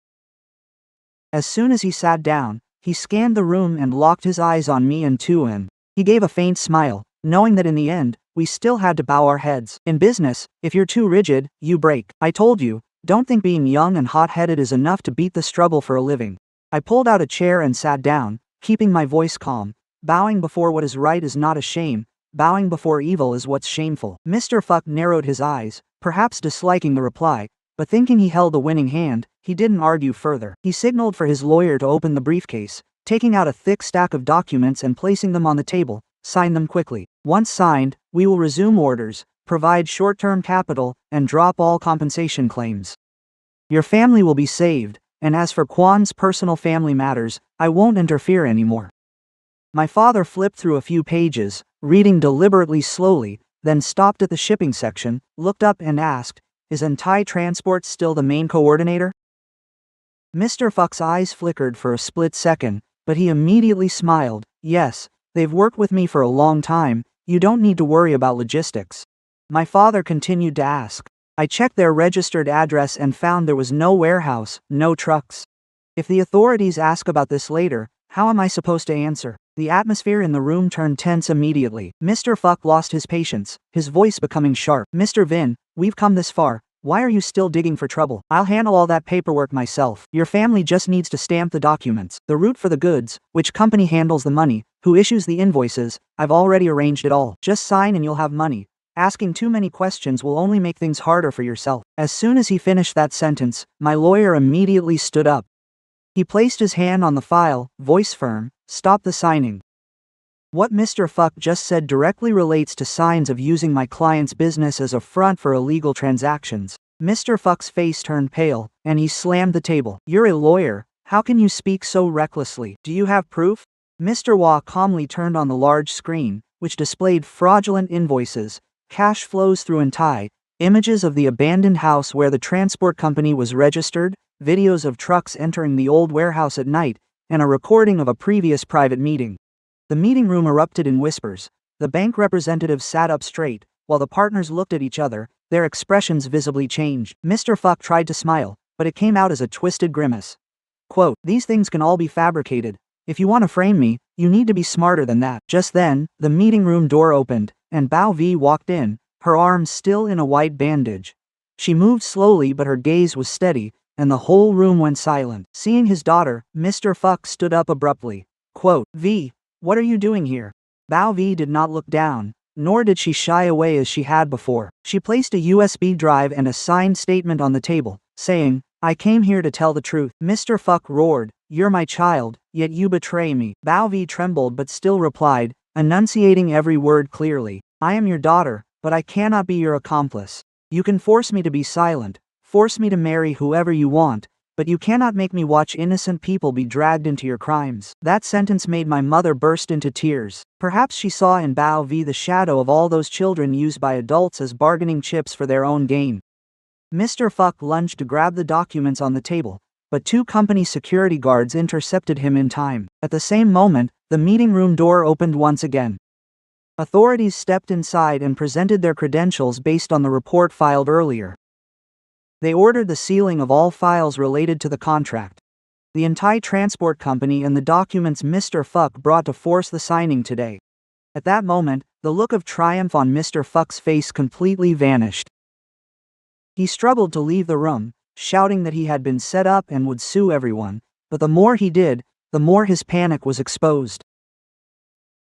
Speaker 1: As soon as he sat down, he scanned the room and locked his eyes on me and Tuan. He gave a faint smile, knowing that in the end, we still had to bow our heads. In business, if you're too rigid, you break. I told you, don't think being young and hot-headed is enough to beat the struggle for a living. I pulled out a chair and sat down, keeping my voice calm. Bowing before what is right is not a shame, bowing before evil is what's shameful. Mr. Fuck narrowed his eyes, perhaps disliking the reply, but thinking he held a winning hand, he didn't argue further. He signaled for his lawyer to open the briefcase, taking out a thick stack of documents and placing them on the table. Sign them quickly. Once signed, we will resume orders, provide short-term capital, and drop all compensation claims. Your family will be saved, and as for Kwan's personal family matters, I won't interfere anymore. My father flipped through a few pages, reading deliberately slowly, then stopped at the shipping section, looked up and asked, "Is Entai Transport still the main coordinator?" Mr. Fuck's eyes flickered for a split second, but he immediately smiled. "Yes. They've worked with me for a long time, you don't need to worry about logistics." My father continued to ask. I checked their registered address and found there was no warehouse, no trucks. If the authorities ask about this later, how am I supposed to answer? The atmosphere in the room turned tense immediately. Mr. Fuck lost his patience, his voice becoming sharp. "Mr. Vin, we've come this far. Why are you still digging for trouble? I'll handle all that paperwork myself. Your family just needs to stamp the documents. The route for the goods, which company handles the money, who issues the invoices, I've already arranged it all. Just sign and you'll have money. Asking too many questions will only make things harder for yourself." As soon as he finished that sentence, my lawyer immediately stood up. He placed his hand on the file, voice firm, "Stop the signing." What Mr. Fuck just said directly relates to signs of using my client's business as a front for illegal transactions. Mr. Fuck's face turned pale, and he slammed the table. "You're a lawyer, how can you speak so recklessly? Do you have proof?" Mr. Wah calmly turned on the large screen, which displayed fraudulent invoices, cash flows through Entai, images of the abandoned house where the transport company was registered, videos of trucks entering the old warehouse at night, and a recording of a previous private meeting. The meeting room erupted in whispers. The bank representatives sat up straight, while the partners looked at each other, their expressions visibly changed. Mr. Fuck tried to smile, but it came out as a twisted grimace. Quote, "These things can all be fabricated. If you want to frame me, you need to be smarter than that." Just then, the meeting room door opened, and Bao V walked in, her arms still in a white bandage. She moved slowly but her gaze was steady, and the whole room went silent. Seeing his daughter, Mr. Fuck stood up abruptly. Quote, "V, what are you doing here?" Bao V did not look down, nor did she shy away as she had before. She placed a USB drive and a signed statement on the table, saying, "I came here to tell the truth." Mr. Fuck roared, "You're my child, yet you betray me." Bao V trembled but still replied, enunciating every word clearly, "I am your daughter, but I cannot be your accomplice. You can force me to be silent, force me to marry whoever you want, but you cannot make me watch innocent people be dragged into your crimes." That sentence made my mother burst into tears. Perhaps she saw in Bao V the shadow of all those children used by adults as bargaining chips for their own gain. Mr. Fuck lunged to grab the documents on the table, but two company security guards intercepted him in time. At the same moment, the meeting room door opened once again. Authorities stepped inside and presented their credentials based on the report filed earlier. They ordered the sealing of all files related to the contract, the entire transport company, and the documents Mr. Fuck brought to force the signing today. At that moment, the look of triumph on Mr. Fuck's face completely vanished. He struggled to leave the room, shouting that he had been set up and would sue everyone, but the more he did, the more his panic was exposed.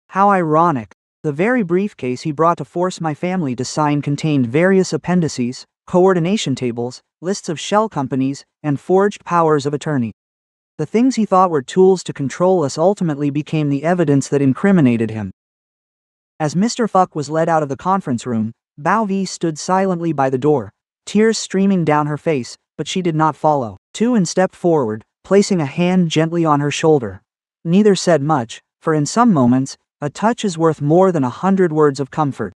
Speaker 1: How ironic. The very briefcase he brought to force my family to sign contained various appendices, coordination tables, lists of shell companies, and forged powers of attorney. The things he thought were tools to control us ultimately became the evidence that incriminated him. As Mr. Fuck was led out of the conference room, Bao Vi stood silently by the door, tears streaming down her face, but she did not follow. Tu stepped forward, placing a hand gently on her shoulder. Neither said much, for in some moments, a touch is worth more than 100 words of comfort.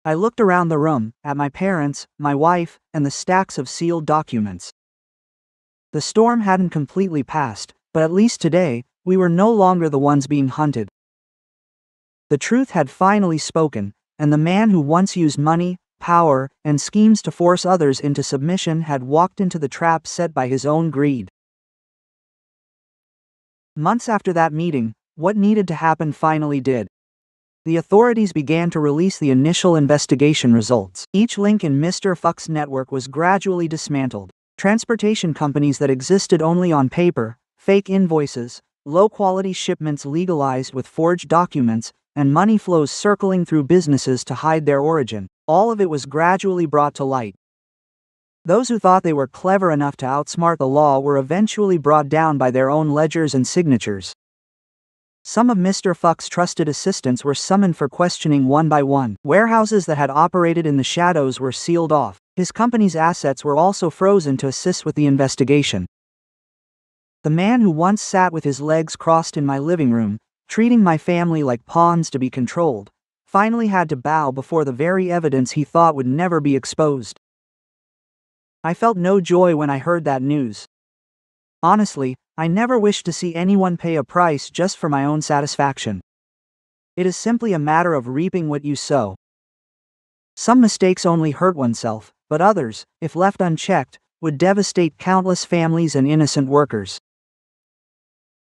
Speaker 1: I looked around the room, at my parents, my wife, and the stacks of sealed documents. The storm hadn't completely passed, but at least today, we were no longer the ones being hunted. The truth had finally spoken, and the man who once used money, power, and schemes to force others into submission had walked into the trap set by his own greed. Months after that meeting, what needed to happen finally did. The authorities began to release the initial investigation results. Each link in Mr. Fuck's network was gradually dismantled. Transportation companies that existed only on paper, fake invoices, low-quality shipments legalized with forged documents, and money flows circling through businesses to hide their origin. All of it was gradually brought to light. Those who thought they were clever enough to outsmart the law were eventually brought down by their own ledgers and signatures. Some of Mr. Fuck's trusted assistants were summoned for questioning one by one. Warehouses that had operated in the shadows were sealed off. His company's assets were also frozen to assist with the investigation. The man who once sat with his legs crossed in my living room, treating my family like pawns to be controlled, finally had to bow before the very evidence he thought would never be exposed. I felt no joy when I heard that news. Honestly, I never wished to see anyone pay a price just for my own satisfaction. It is simply a matter of reaping what you sow. Some mistakes only hurt oneself, but others, if left unchecked, would devastate countless families and innocent workers.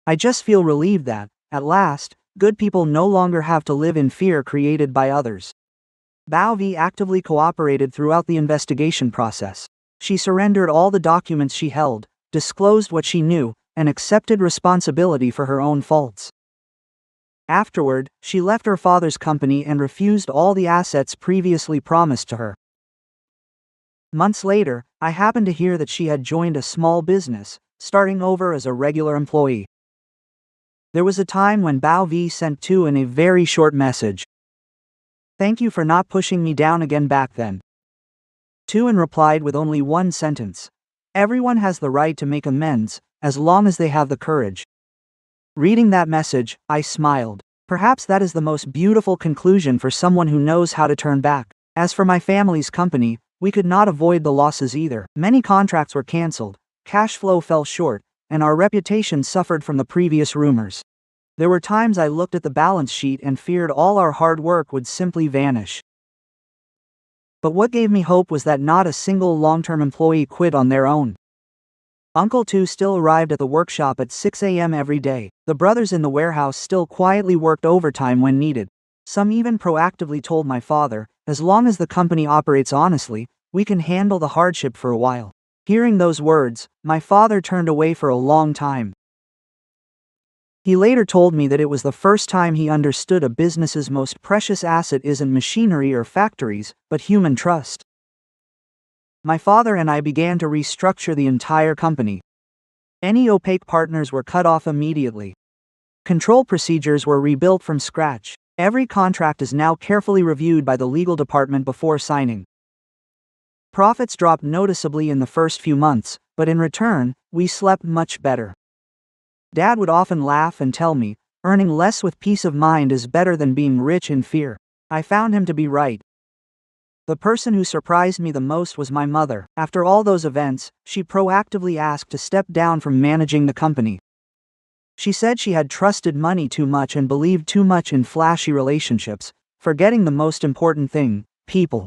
Speaker 1: I just feel relieved that, at last, good people no longer have to live in fear created by others. Bao Vi actively cooperated throughout the investigation process. She surrendered all the documents she held, disclosed what she knew, and accepted responsibility for her own faults. Afterward, she left her father's company and refused all the assets previously promised to her. Months later, I happened to hear that she had joined a small business, starting over as a regular employee. There was a time when Bao Vi sent Tu a very short message. "Thank you for not pushing me down again back then." Tu replied with only one sentence. "Everyone has the right to make amends, as long as they have the courage." Reading that message, I smiled. Perhaps that is the most beautiful conclusion for someone who knows how to turn back. As for my family's company, we could not avoid the losses either. Many contracts were cancelled, cash flow fell short, and our reputation suffered from the previous rumors. There were times I looked at the balance sheet and feared all our hard work would simply vanish. But what gave me hope was that not a single long-term employee quit on their own. Uncle Tu still arrived at the workshop at 6 a.m. every day. The brothers in the warehouse still quietly worked overtime when needed. Some even proactively told my father, "As long as the company operates honestly, we can handle the hardship for a while." Hearing those words, my father turned away for a long time. He later told me that it was the first time he understood a business's most precious asset isn't machinery or factories, but human trust. My father and I began to restructure the entire company. Any opaque partners were cut off immediately. Control procedures were rebuilt from scratch. Every contract is now carefully reviewed by the legal department before signing. Profits dropped noticeably in the first few months, but in return, we slept much better. Dad would often laugh and tell me, earning less with peace of mind is better than being rich in fear. I found him to be right. The person who surprised me the most was my mother. After all those events, she proactively asked to step down from managing the company. She said she had trusted money too much and believed too much in flashy relationships, forgetting the most important thing, people.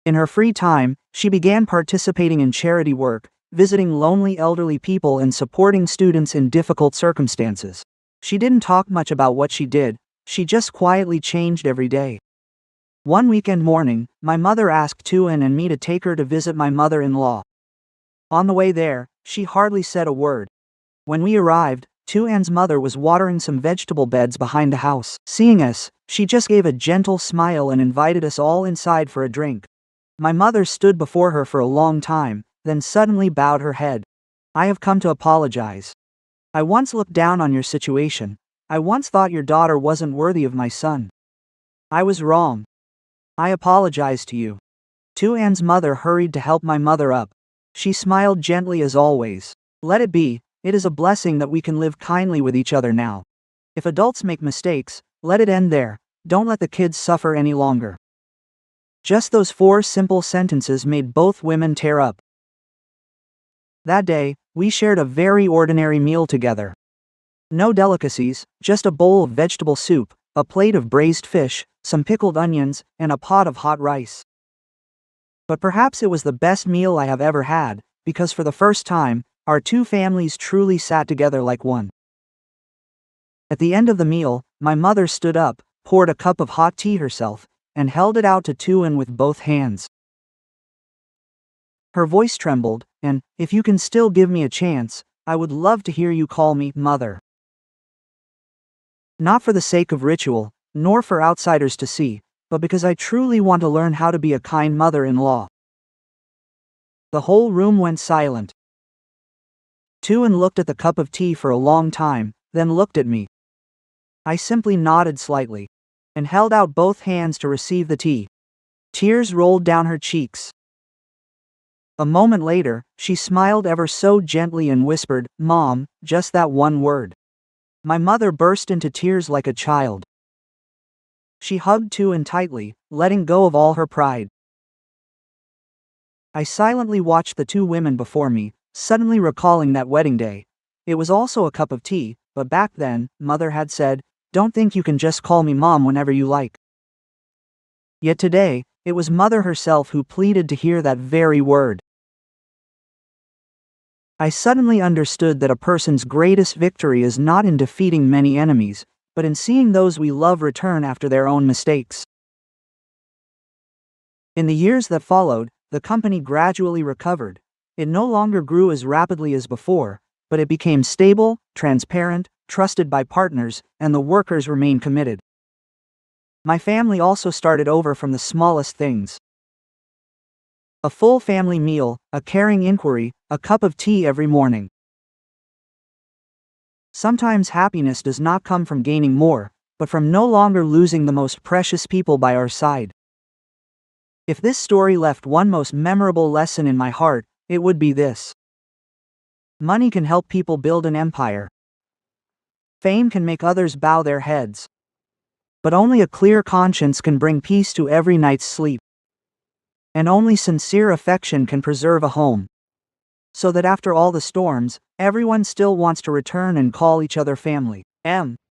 Speaker 1: In her free time, she began participating in charity work, visiting lonely elderly people and supporting students in difficult circumstances. She didn't talk much about what she did, she just quietly changed every day. One weekend morning, my mother asked Tuan and me to take her to visit my mother-in-law. On the way there, she hardly said a word. When we arrived, Tuan's mother was watering some vegetable beds behind the house. Seeing us, she just gave a gentle smile and invited us all inside for a drink. My mother stood before her for a long time, then suddenly bowed her head. "I have come to apologize. I once looked down on your situation. I once thought your daughter wasn't worthy of my son. I was wrong. I apologize to you." Tuan's mother hurried to help my mother up. She smiled gently as always. "Let it be, it is a blessing that we can live kindly with each other now. If adults make mistakes, let it end there, don't let the kids suffer any longer." Just those 4 simple sentences made both women tear up. That day, we shared a very ordinary meal together. No delicacies, just a bowl of vegetable soup, a plate of braised fish, some pickled onions, and a pot of hot rice. But perhaps it was the best meal I have ever had, because for the first time, our 2 families truly sat together like one. At the end of the meal, my mother stood up, poured a cup of hot tea herself, and held it out to Tuan with both hands. Her voice trembled, and, "If you can still give me a chance, I would love to hear you call me mother. Not for the sake of ritual, nor for outsiders to see, but because I truly want to learn how to be a kind mother-in-law." The whole room went silent. Tuan looked at the cup of tea for a long time, then looked at me. I simply nodded slightly, and held out both hands to receive the tea. Tears rolled down her cheeks. A moment later, she smiled ever so gently and whispered, "Mom," just that one word. My mother burst into tears like a child. She hugged Tuan tightly, letting go of all her pride. I silently watched the 2 women before me, suddenly recalling that wedding day. It was also a cup of tea, but back then, Mother had said, "Don't think you can just call me Mom whenever you like." Yet today, it was Mother herself who pleaded to hear that very word. I suddenly understood that a person's greatest victory is not in defeating many enemies, but in seeing those we love return after their own mistakes. In the years that followed, the company gradually recovered. It no longer grew as rapidly as before, but it became stable, transparent, trusted by partners, and the workers remained committed. My family also started over from the smallest things. A full family meal, a caring inquiry, a cup of tea every morning. Sometimes happiness does not come from gaining more, but from no longer losing the most precious people by our side. If this story left one most memorable lesson in my heart, it would be this. Money can help people build an empire. Fame can make others bow their heads. But only a clear conscience can bring peace to every night's sleep. And only sincere affection can preserve a home. So that after all the storms, everyone still wants to return and call each other family.